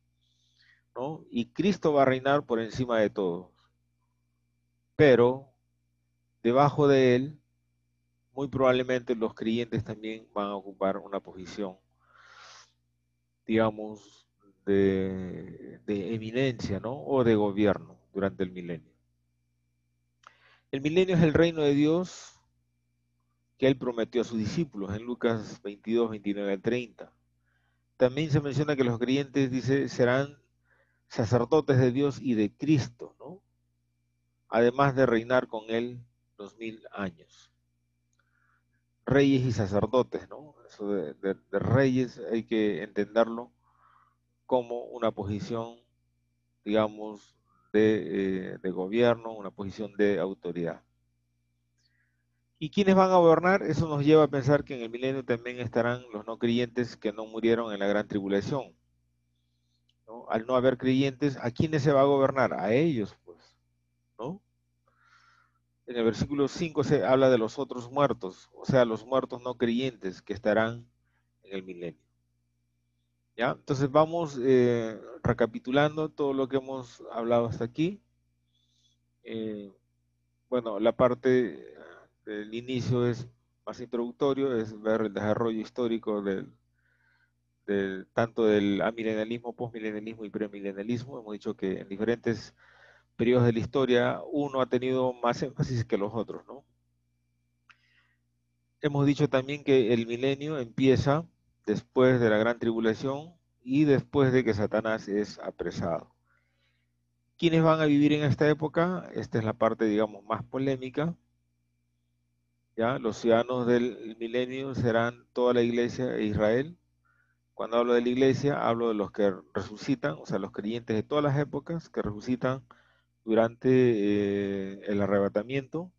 ¿no? Y Cristo va a reinar por encima de todo, pero debajo de él, muy probablemente los creyentes también van a ocupar una posición, digamos, de eminencia, ¿no? O de gobierno durante el milenio. El milenio es el reino de Dios que él prometió a sus discípulos en Lucas 22, 29 al 30. También se menciona que los creyentes, dice, serán sacerdotes de Dios y de Cristo, ¿no? Además de reinar con él los 1000 años. Reyes y sacerdotes, ¿no? Eso de reyes hay que entenderlo como una posición, digamos, de gobierno, una posición de autoridad. ¿Y quiénes van a gobernar? Eso nos lleva a pensar que en el milenio también estarán los no creyentes que no murieron en la gran tribulación, ¿no? Al no haber creyentes, ¿a quiénes se va a gobernar? A ellos, pues, ¿no? En el versículo 5 se habla de los otros muertos, o sea, los muertos no creyentes que estarán en el milenio. ¿Ya? Entonces vamos recapitulando todo lo que hemos hablado hasta aquí. Eh, bueno, la parte del inicio es más introductorio, es ver el desarrollo histórico tanto del amilenialismo, postmilenialismo y premilenialismo. Hemos dicho que en diferentes periodos de la historia uno ha tenido más énfasis que los otros, ¿no? Hemos dicho también que el milenio empieza después de la gran tribulación y después de que Satanás es apresado. ¿Quiénes van a vivir en esta época? Esta es la parte, digamos, más polémica. ¿Ya? Los ciudadanos del milenio serán toda la iglesia e Israel. Cuando hablo de la iglesia, hablo de los que resucitan, o sea, los creyentes de todas las épocas que resucitan durante el arrebatamiento.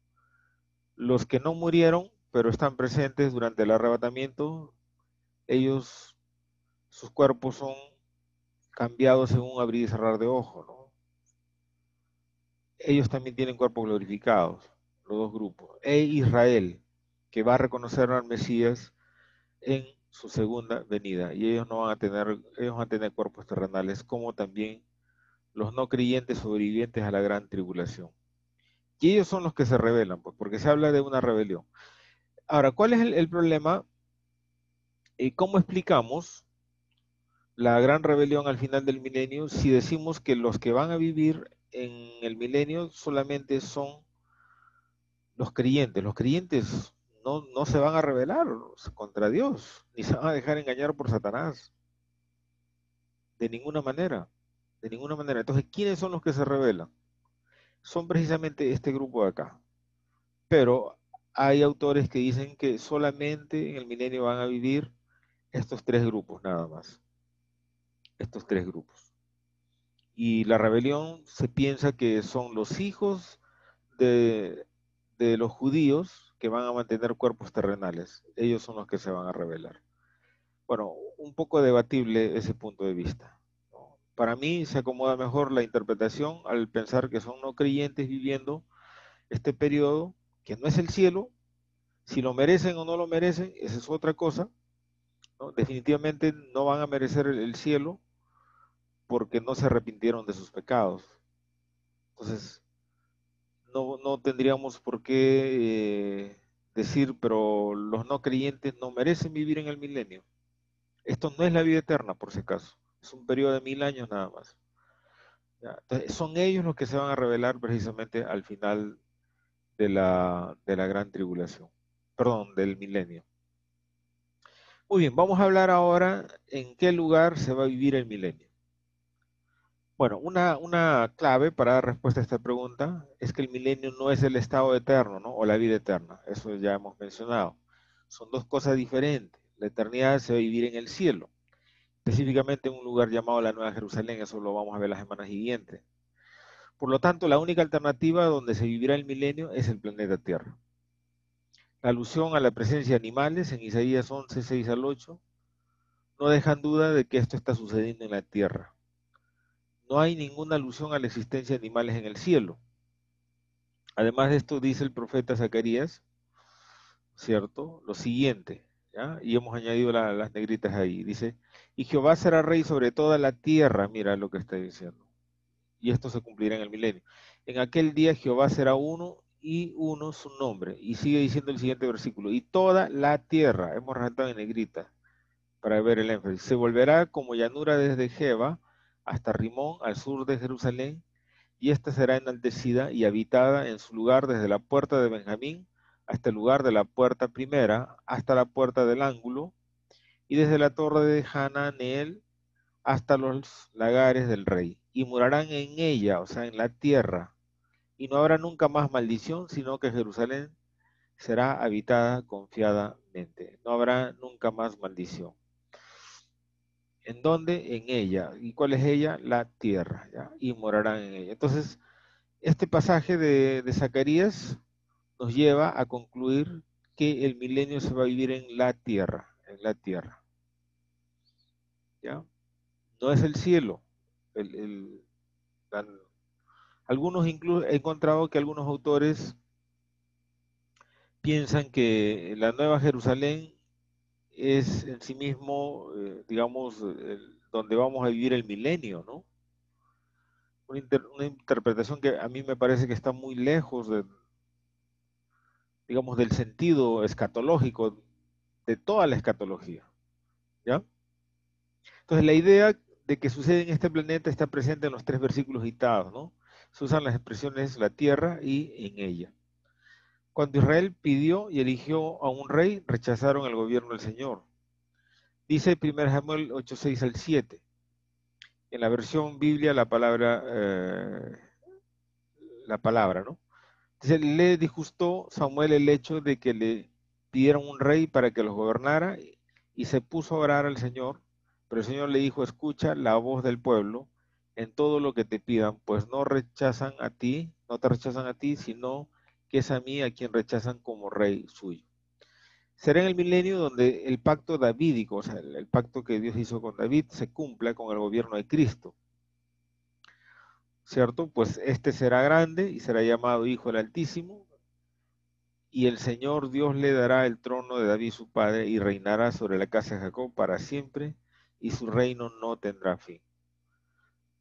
Los que no murieron, pero están presentes durante el arrebatamiento, ellos, sus cuerpos son cambiados en un abrir y cerrar de ojos, ¿no? Ellos también tienen cuerpos glorificados, los dos grupos. E Israel, que va a reconocer al Mesías en su segunda venida. Y ellos no van a tener, ellos van a tener cuerpos terrenales, como también los no creyentes sobrevivientes a la gran tribulación. Y ellos son los que se rebelan, pues, porque se habla de una rebelión. Ahora, ¿cuál es el problema? ¿Cómo explicamos la gran rebelión al final del milenio si decimos que los que van a vivir en el milenio solamente son los creyentes? Los creyentes no se van a rebelar contra Dios, ni se van a dejar engañar por Satanás, de ninguna manera, de ninguna manera. Entonces, ¿quiénes son los que se rebelan? Son precisamente este grupo de acá. Pero hay autores que dicen que solamente en el milenio van a vivir estos tres grupos nada más, estos tres grupos. Y la rebelión se piensa que son los hijos de, de los judíos que van a mantener cuerpos terrenales. Ellos son los que se van a revelar. Bueno, un poco debatible ese punto de vista, ¿no? Para mí se acomoda mejor la interpretación al pensar que son no creyentes viviendo este periodo, que no es el cielo. Si lo merecen o no lo merecen, esa es otra cosa, ¿no? Definitivamente no van a merecer el cielo porque no se arrepintieron de sus pecados. Entonces, no tendríamos por qué decir, pero los no creyentes no merecen vivir en el milenio. Esto no es la vida eterna, por si acaso. Es un periodo de 1000 años nada más. ¿Ya? Entonces, son ellos los que se van a revelar precisamente al final de la gran tribulación. Perdón, del milenio. Muy bien, vamos a hablar ahora en qué lugar se va a vivir el milenio. Bueno, una clave para dar respuesta a esta pregunta es que el milenio no es el estado eterno, ¿no? O la vida eterna. Eso ya hemos mencionado. Son dos cosas diferentes. La eternidad se va a vivir en el cielo, específicamente en un lugar llamado la Nueva Jerusalén. Eso lo vamos a ver la semana siguiente. Por lo tanto, la única alternativa donde se vivirá el milenio es el planeta Tierra. La alusión a la presencia de animales en Isaías 11, 6 al 8 no dejan duda de que esto está sucediendo en la Tierra. No hay ninguna alusión a la existencia de animales en el cielo. Además de esto, dice el profeta Zacarías, ¿cierto? Lo siguiente, ¿ya? Y hemos añadido las negritas ahí. Dice, y Jehová será rey sobre toda la tierra, mira lo que está diciendo. Y esto se cumplirá en el milenio. En aquel día Jehová será uno y uno su nombre. Y sigue diciendo el siguiente versículo, y toda la tierra, hemos resaltado en negrita para ver el énfasis, se volverá como llanura desde Jeba hasta Rimón, al sur de Jerusalén, y ésta será enaltecida y habitada en su lugar desde la puerta de Benjamín hasta el lugar de la puerta primera, hasta la puerta del ángulo, y desde la torre de Hananeel hasta los lagares del rey, y morarán en ella, o sea, en la tierra, y no habrá nunca más maldición, sino que Jerusalén será habitada confiadamente. No habrá nunca más maldición. ¿En dónde? En ella. ¿Y cuál es ella? La tierra, ¿ya? Y morarán en ella. Entonces, este pasaje de Zacarías nos lleva a concluir que el milenio se va a vivir en la tierra, ¿ya? No es el cielo. El, el, la- algunos incluso, he encontrado que algunos autores piensan que la Nueva Jerusalén es en sí mismo, digamos, donde vamos a vivir el milenio, ¿no? Una interpretación que a mí me parece que está muy lejos de, digamos, del sentido escatológico de toda la escatología, ¿ya? Entonces, la idea de que sucede en este planeta está presente en los tres versículos citados, ¿no? Se usan las expresiones la tierra y en ella. Cuando Israel pidió y eligió a un rey, rechazaron el gobierno del Señor. Dice 1 Samuel 8, 6 al 7. En la versión Biblia, la palabra, ¿no? Dice, le disgustó Samuel el hecho de que le pidieran un rey para que los gobernara y se puso a orar al Señor, pero el Señor le dijo, escucha la voz del pueblo en todo lo que te pidan, pues no te rechazan a ti, sino que es a mí a quien rechazan como rey suyo. Será en el milenio donde el pacto davídico, o sea, el pacto que Dios hizo con David, se cumpla con el gobierno de Cristo, ¿cierto? Pues este será grande y será llamado Hijo del Altísimo, y el Señor Dios le dará el trono de David su padre y reinará sobre la casa de Jacob para siempre y su reino no tendrá fin.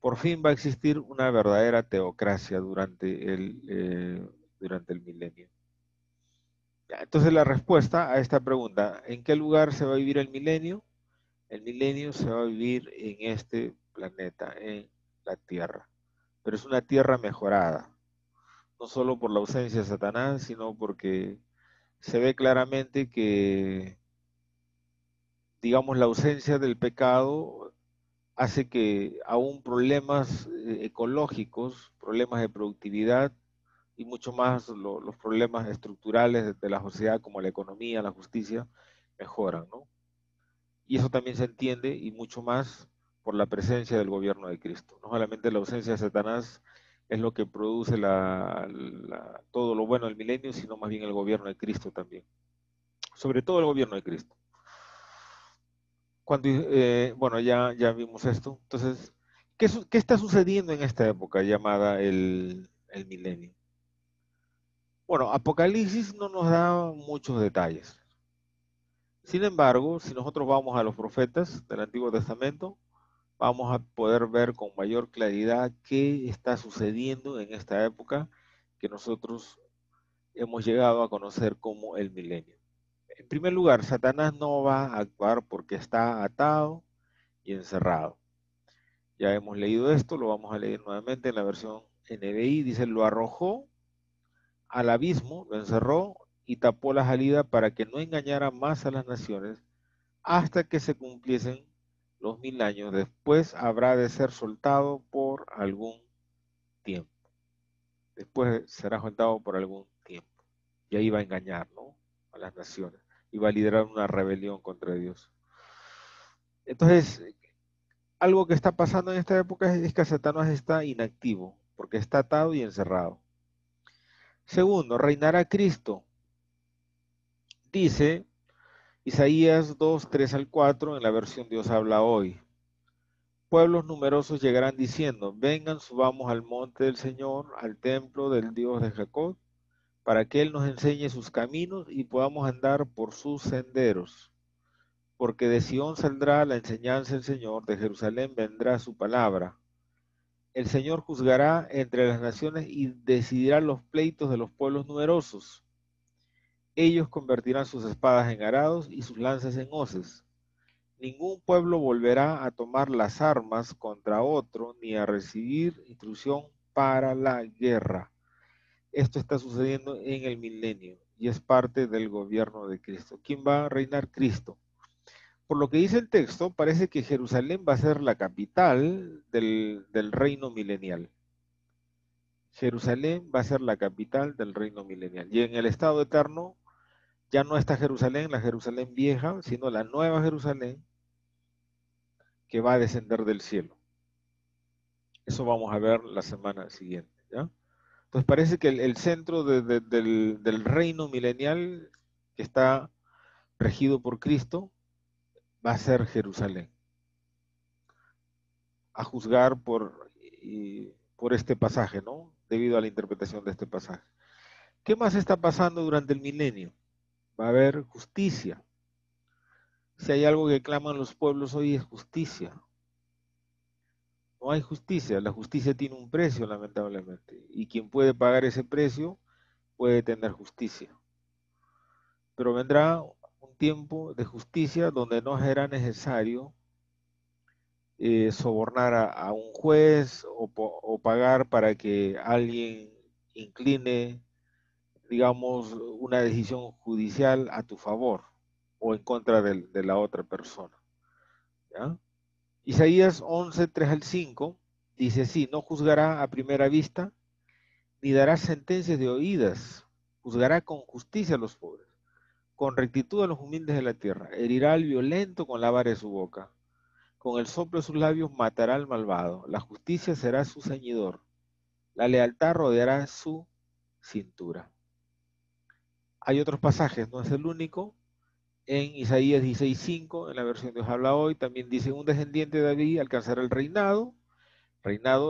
Por fin va a existir una verdadera teocracia durante el milenio. Ya, entonces la respuesta a esta pregunta, ¿en qué lugar se va a vivir el milenio? El milenio se va a vivir en este planeta, en la Tierra, pero es una Tierra mejorada, no solo por la ausencia de Satanás, sino porque se ve claramente que, digamos, la ausencia del pecado hace que aún problemas ecológicos, problemas de productividad y mucho más los problemas estructurales de la sociedad como la economía, la justicia, mejoran, ¿no? Y eso también se entiende y mucho más por la presencia del gobierno de Cristo. No solamente la ausencia de Satanás es lo que produce todo lo bueno del milenio, sino más bien el gobierno de Cristo también. Sobre todo el gobierno de Cristo. Bueno, ya vimos esto. Entonces, ¿qué está sucediendo en esta época llamada el milenio? Bueno, Apocalipsis no nos da muchos detalles. Sin embargo, si nosotros vamos a los profetas del Antiguo Testamento, vamos a poder ver con mayor claridad qué está sucediendo en esta época que nosotros hemos llegado a conocer como el milenio. En primer lugar, Satanás no va a actuar porque está atado y encerrado. Ya hemos leído esto, lo vamos a leer nuevamente en la versión NBI. Dice, lo arrojó al abismo, lo encerró y tapó la salida para que no engañara más a las naciones hasta que se cumpliesen los 1000 años. Después habrá de ser soltado por algún tiempo. Después será soltado por algún tiempo. Y ahí va a engañar, ¿no?, a las naciones. Y va a liderar una rebelión contra Dios. Entonces, algo que está pasando en esta época es que Satanás está inactivo, porque está atado y encerrado. Segundo, reinará Cristo. Dice Isaías 2, 3 al 4 en la versión Dios habla hoy. Pueblos numerosos llegarán diciendo, vengan, subamos al monte del Señor, al templo del Dios de Jacob, para que Él nos enseñe sus caminos y podamos andar por sus senderos. Porque de Sión saldrá la enseñanza del Señor, de Jerusalén vendrá su palabra. El Señor juzgará entre las naciones y decidirá los pleitos de los pueblos numerosos. Ellos convertirán sus espadas en arados y sus lanzas en hoces. Ningún pueblo volverá a tomar las armas contra otro ni a recibir instrucción para la guerra. Esto está sucediendo en el milenio y es parte del gobierno de Cristo. ¿Quién va a reinar? Cristo. Por lo que dice el texto, parece que Jerusalén va a ser la capital del reino milenial. Jerusalén va a ser la capital del reino milenial. Y en el estado eterno ya no está Jerusalén, la Jerusalén vieja, sino la nueva Jerusalén que va a descender del cielo. Eso vamos a ver la semana siguiente, ¿ya? Entonces parece que el centro del reino milenial que está regido por Cristo va a ser Jerusalén, a juzgar por este pasaje, ¿no? Debido a la interpretación de este pasaje. ¿Qué más está pasando durante el milenio? Va a haber justicia. Si hay algo que claman los pueblos hoy es justicia. No hay justicia, la justicia tiene un precio, lamentablemente, y quien puede pagar ese precio puede tener justicia. Pero vendrá un tiempo de justicia donde no será necesario sobornar a un juez o pagar para que alguien incline, digamos, una decisión judicial a tu favor o en contra de la otra persona, ¿ya? Isaías 11, 3 al 5 dice así, no juzgará a primera vista, ni dará sentencias de oídas, juzgará con justicia a los pobres, con rectitud a los humildes de la tierra, herirá al violento con la vara de su boca, con el soplo de sus labios matará al malvado, la justicia será su ceñidor, la lealtad rodeará su cintura. Hay otros pasajes, no es el único, en Isaías 16:5, en la versión Dios habla hoy, también dice, un descendiente de David alcanzará el reinado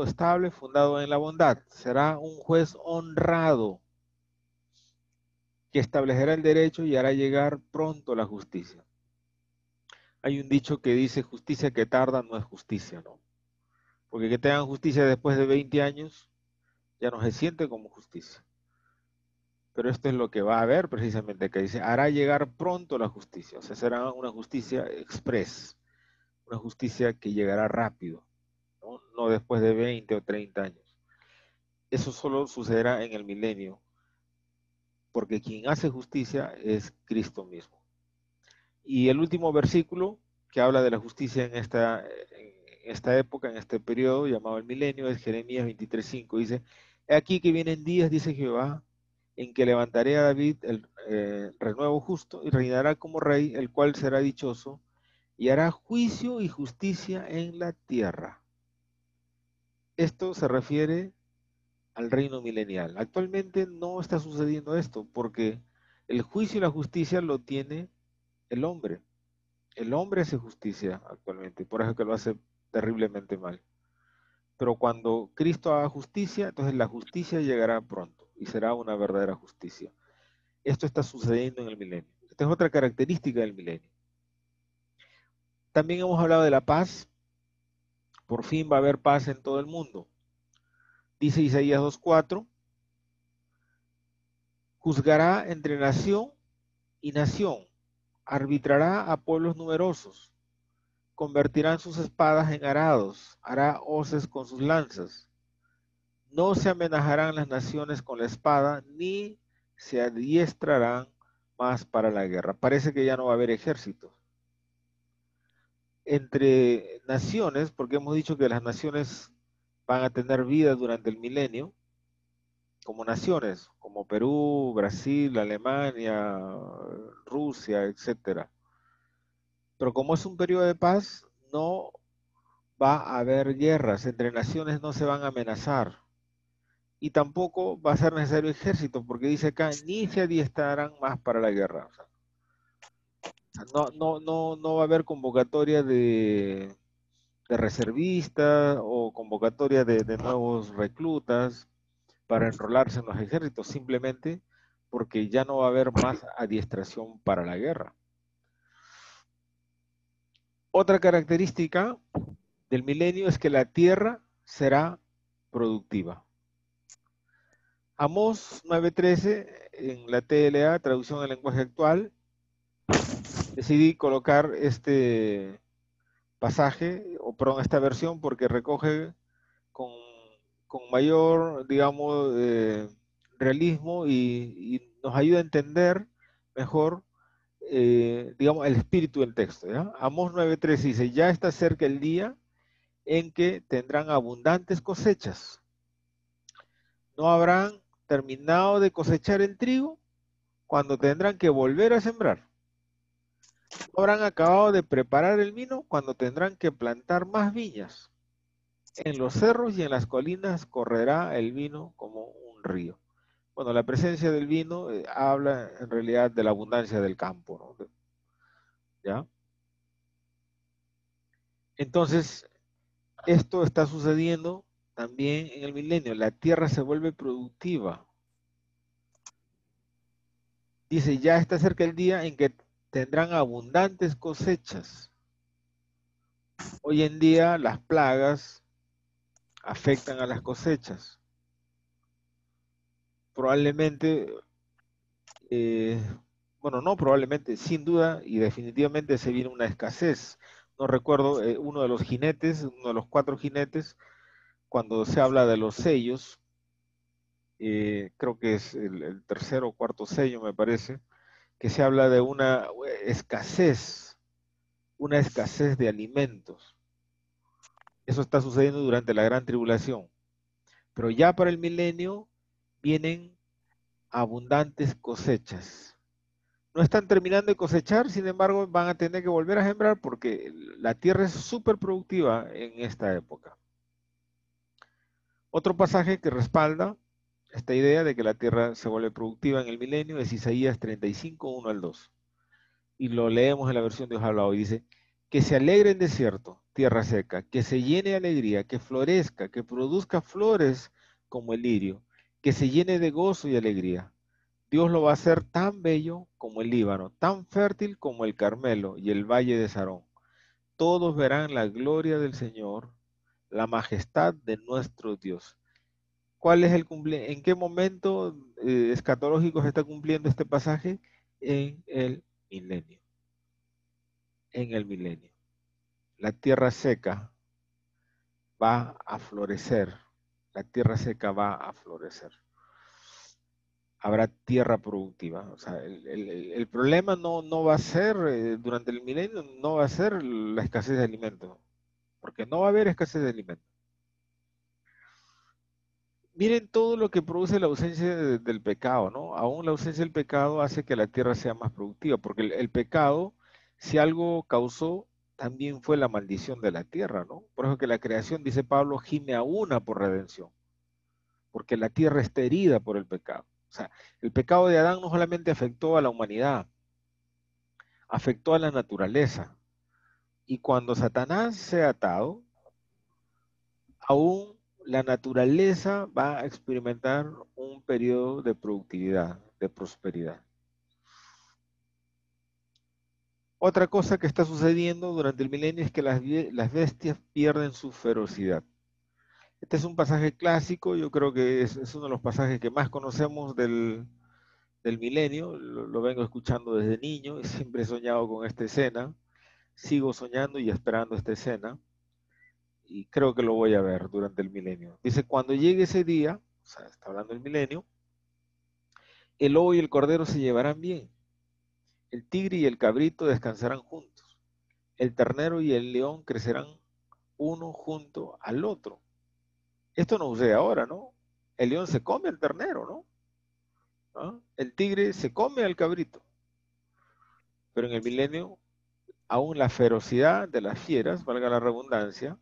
estable, fundado en la bondad, será un juez honrado, que establecerá el derecho y hará llegar pronto la justicia. Hay un dicho que dice, justicia que tarda no es justicia, ¿no? Porque que tengan justicia después de 20 años ya no se siente como justicia. Pero esto es lo que va a haber precisamente, que dice, hará llegar pronto la justicia. O sea, será una justicia express, una justicia que llegará rápido, ¿no? No después de 20 o 30 años. Eso solo sucederá en el milenio, porque quien hace justicia es Cristo mismo. Y el último versículo que habla de la justicia en esta época, en este periodo llamado el milenio, es Jeremías 23:5. Dice, he aquí que vienen días, dice Jehová, en que levantaré a David el renuevo justo y reinará como rey, el cual será dichoso y hará juicio y justicia en la tierra. Esto se refiere al reino milenial. Actualmente no está sucediendo esto porque el juicio y la justicia lo tiene el hombre. El hombre hace justicia actualmente, por eso es que lo hace terriblemente mal. Pero cuando Cristo haga justicia, entonces la justicia llegará pronto y será una verdadera justicia. Esto está sucediendo en el milenio. Esta es otra característica del milenio. También hemos hablado de la paz. Por fin va a haber paz en todo el mundo. Dice Isaías 2:4, juzgará entre nación y nación, arbitrará a pueblos numerosos, convertirán sus espadas en arados, hará hoces con sus lanzas. No se amenazarán las naciones con la espada, ni se adiestrarán más para la guerra. Parece que ya no va a haber ejércitos. Entre naciones, porque hemos dicho que las naciones van a tener vida durante el milenio, como naciones, como Perú, Brasil, Alemania, Rusia, etcétera. Pero como es un periodo de paz, no va a haber guerras, entre naciones no se van a amenazar. Y tampoco va a ser necesario ejército, porque dice acá, ni se adiestrarán más para la guerra. O sea, no va a haber convocatoria de reservistas o convocatoria de nuevos reclutas para enrolarse en los ejércitos, simplemente porque ya no va a haber más adiestración para la guerra. Otra característica del milenio es que la tierra será productiva. Amós 9:13 en la TLA, traducción al lenguaje actual, decidí colocar este pasaje, o perdón, esta versión porque recoge con, con mayor, digamos, realismo y nos ayuda a entender mejor, digamos, el espíritu del texto. ¿Ya? Amós 9:13 dice, ya está cerca el día en que tendrán abundantes cosechas. No habrán terminado de cosechar el trigo cuando tendrán que volver a sembrar. No habrán acabado de preparar el vino cuando tendrán que plantar más viñas. En los cerros y en las colinas correrá el vino como un río. Bueno, la presencia del vino habla en realidad de la abundancia del campo, ¿no? ¿Ya? Entonces, esto está sucediendo también en el milenio. La tierra se vuelve productiva. Dice, ya está cerca el día en que tendrán abundantes cosechas. Hoy en día las plagas afectan a las cosechas. Probablemente, eh, bueno, no probablemente, sin duda y definitivamente se viene una escasez. No recuerdo, uno de los jinetes, uno de los 4 jinetes, cuando se habla de los sellos, creo que es el tercer o cuarto sello, me parece, que se habla de una escasez de alimentos. Eso está sucediendo durante la gran tribulación. Pero ya para el milenio vienen abundantes cosechas. No están terminando de cosechar, sin embargo, van a tener que volver a sembrar porque la tierra es súper productiva en esta época. Otro pasaje que respalda esta idea de que la tierra se vuelve productiva en el milenio es Isaías 35, 1 al 2. Y lo leemos en la versión de Dios habla hoy. Dice, que se alegre el desierto, tierra seca, que se llene de alegría, que florezca, que produzca flores como el lirio, que se llene de gozo y alegría. Dios lo va a hacer tan bello como el Líbano, tan fértil como el Carmelo y el valle de Sarón. Todos verán la gloria del Señor, la majestad de nuestro Dios. ¿Cuál es ¿En qué momento escatológico se está cumpliendo este pasaje? En el milenio. En el milenio. La tierra seca va a florecer. La tierra seca va a florecer. Habrá tierra productiva. O sea, el problema no va a ser, durante el milenio, no va a ser la escasez de alimentos, porque no va a haber escasez de alimentos. Miren todo lo que produce la ausencia del pecado, ¿no? Aún la ausencia del pecado hace que la tierra sea más productiva, porque el pecado, si algo causó, también fue la maldición de la tierra, ¿no? Por eso que la creación, dice Pablo, gime a una por redención. porque la tierra está herida por el pecado. O sea, el pecado de Adán no solamente afectó a la humanidad, afectó a la naturaleza. Y cuando Satanás sea atado, aún la naturaleza va a experimentar un periodo de productividad, de prosperidad. Otra cosa que está sucediendo durante el milenio es que las bestias pierden su ferocidad. Este es un pasaje clásico, yo creo que es uno de los pasajes que más conocemos del milenio, lo vengo escuchando desde niño y siempre he soñado con esta escena, sigo soñando y esperando esta escena y creo que lo voy a ver durante el milenio. Dice, cuando llegue ese día, o sea, está hablando del milenio, el lobo y el cordero se llevarán bien, el tigre y el cabrito descansarán juntos, el ternero y el león crecerán uno junto al otro. Esto no sucede ahora, ¿no? El león se come al ternero, ¿no? ¿Ah? El tigre se come al cabrito. Pero en el milenio, aún la ferocidad de las fieras, valga la redundancia,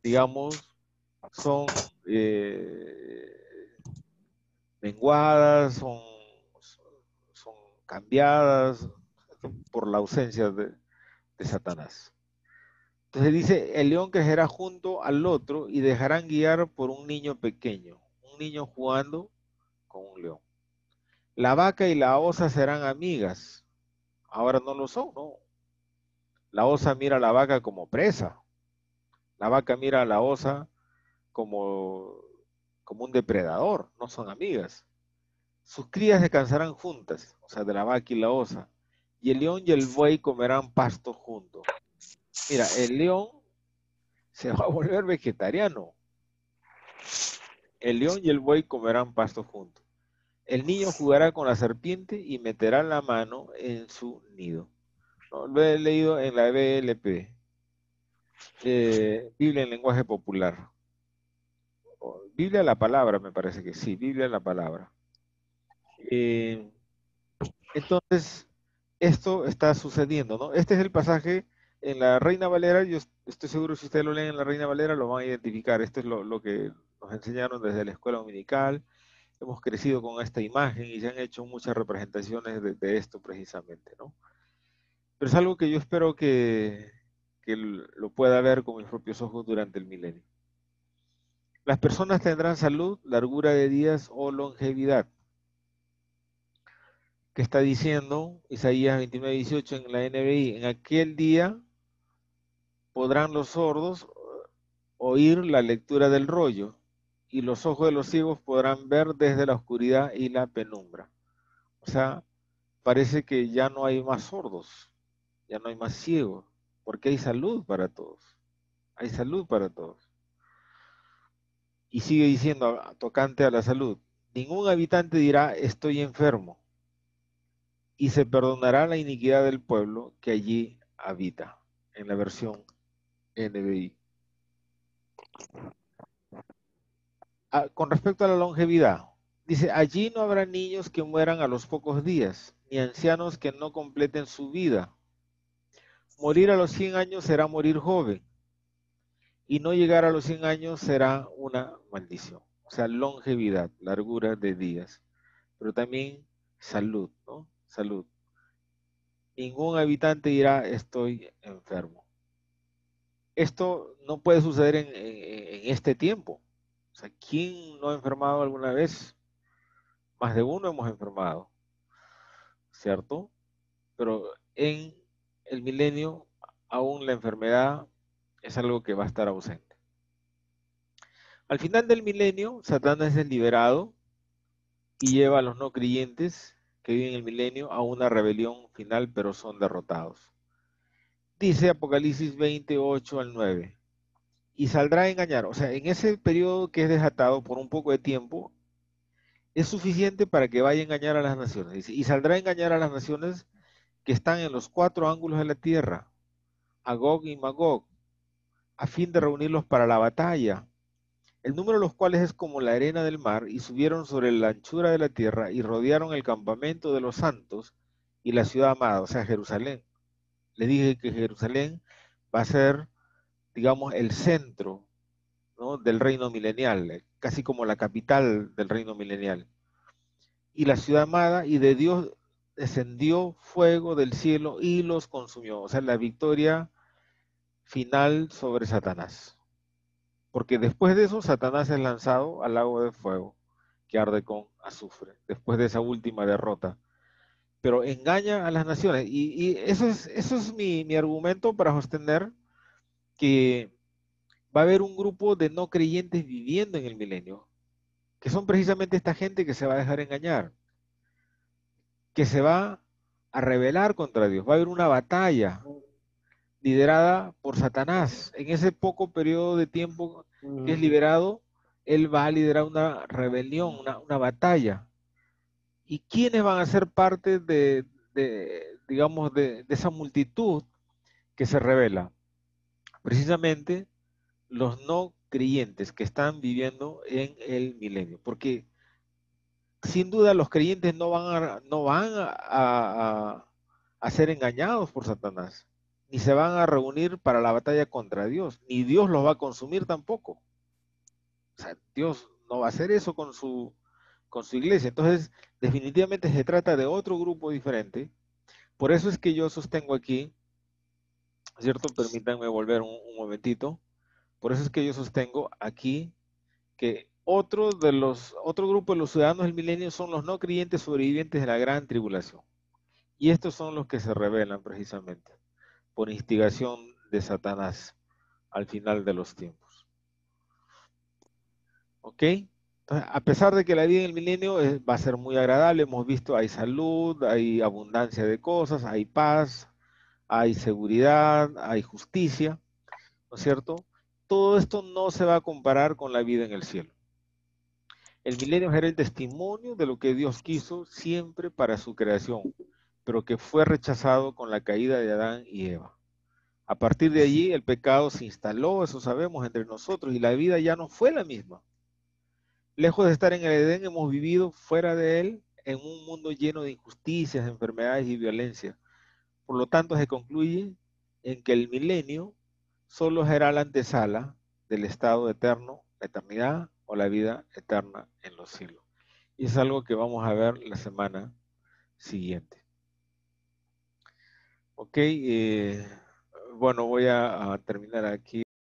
digamos, son menguadas, son cambiadas por la ausencia de Satanás. Entonces dice, el león crecerá junto al otro y dejarán guiar por un niño pequeño, un niño jugando con un león. La vaca y la osa serán amigas. Ahora no lo son, ¿no? La osa mira a la vaca como presa. La vaca mira a la osa como, como un depredador. No son amigas. Sus crías descansarán juntas, o sea, de la vaca y la osa. Y el león y el buey comerán pasto juntos. Mira, el león se va a volver vegetariano. El león y el buey comerán pasto juntos. El niño jugará con la serpiente y meterá la mano en su nido. ¿No? Lo he leído en la BLP, Biblia en lenguaje popular. Biblia la palabra, me parece que sí, Biblia la palabra. Eh, entonces, esto está sucediendo, ¿no? Este es el pasaje en la Reina Valera, yo estoy seguro que si ustedes lo leen en la Reina Valera lo van a identificar. Esto es lo que nos enseñaron desde la escuela dominical. Hemos crecido con esta imagen y se han hecho muchas representaciones de esto precisamente, ¿no? Pero es algo que yo espero que lo pueda ver con mis propios ojos durante el milenio. Las personas tendrán salud, largura de días o longevidad. ¿Qué está diciendo Isaías 29:18 en la NBI? En aquel día podrán los sordos oír la lectura del rollo y los ojos de los ciegos podrán ver desde la oscuridad y la penumbra. O sea, parece que ya no hay más sordos, ya no hay más ciegos, porque hay salud para todos. Hay salud para todos. Y sigue diciendo, tocante a la salud, ningún habitante dirá estoy enfermo, y se perdonará la iniquidad del pueblo que allí habita, en la versión NBI. Con respecto a la longevidad, dice, allí no habrá niños que mueran a los pocos días, ni ancianos que no completen su vida. Morir a los 100 años será morir joven, y no llegar a los 100 años será una maldición. O sea, longevidad, largura de días, pero también salud, ¿no? Salud. Ningún habitante dirá estoy enfermo. Esto no puede suceder en este tiempo. O sea, ¿quién no ha enfermado alguna vez? Más de uno hemos enfermado, ¿cierto? Pero en el milenio aún la enfermedad es algo que va a estar ausente. Al final del milenio, Satanás es liberado y lleva a los no creyentes que viven el milenio a una rebelión final, pero son derrotados. Dice Apocalipsis 28 al 9, y saldrá a engañar. O sea, en ese periodo que es desatado por un poco de tiempo, es suficiente para que vaya a engañar a las naciones. Dice, y saldrá a engañar a las naciones que están en los cuatro ángulos de la tierra, a Gog y Magog, a fin de reunirlos para la batalla, el número de los cuales es como la arena del mar, y subieron sobre la anchura de la tierra y rodearon el campamento de los santos y la ciudad amada, o sea, Jerusalén. Le dije que Jerusalén va a ser, digamos, el centro, ¿no?, del reino milenial. casi como la capital del reino milenial. Y la ciudad amada, y de Dios descendió fuego del cielo y los consumió. O sea, la victoria final sobre Satanás. Porque después de eso, Satanás es lanzado al lago de fuego, que arde con azufre, después de esa última derrota. Pero engaña a las naciones. Y eso es mi argumento para sostener que va a haber un grupo de no creyentes viviendo en el milenio, que son precisamente esta gente que se va a dejar engañar, que se va a rebelar contra Dios. Va a haber una batalla liderada por Satanás. En ese poco periodo de tiempo que es liberado, él va a liderar una rebelión, una batalla. ¿Y quiénes van a ser parte digamos, de esa multitud que se revela? Precisamente los no creyentes que están viviendo en el milenio. Porque sin duda los creyentes no van a ser engañados por Satanás, ni se van a reunir para la batalla contra Dios, ni Dios los va a consumir tampoco. O sea, Dios no va a hacer eso con su iglesia. Entonces, definitivamente se trata de otro grupo diferente. Por eso es que yo sostengo aquí, ¿cierto? Permítanme volver un momentito. Por eso es que yo sostengo aquí que otro grupo de los ciudadanos del milenio son los no creyentes sobrevivientes de la gran tribulación. Y estos son los que se rebelan precisamente por instigación de Satanás al final de los tiempos. ¿Ok? Entonces, a pesar de que la vida en el milenio va a ser muy agradable, hemos visto, hay salud, hay abundancia de cosas, hay paz, hay seguridad, hay justicia, ¿no es cierto? Todo esto no se va a comparar con la vida en el cielo. El milenio era el testimonio de lo que Dios quiso siempre para su creación, pero que fue rechazado con la caída de Adán y Eva. A partir de allí el pecado se instaló, eso sabemos, entre nosotros y la vida ya no fue la misma. Lejos de estar en el Edén, hemos vivido fuera de él en un mundo lleno de injusticias, enfermedades y violencia. Por lo tanto, se concluye en que el milenio solo será la antesala del estado eterno, la eternidad o la vida eterna en los cielos. Y es algo que vamos a ver la semana siguiente. Ok, bueno, voy a terminar aquí.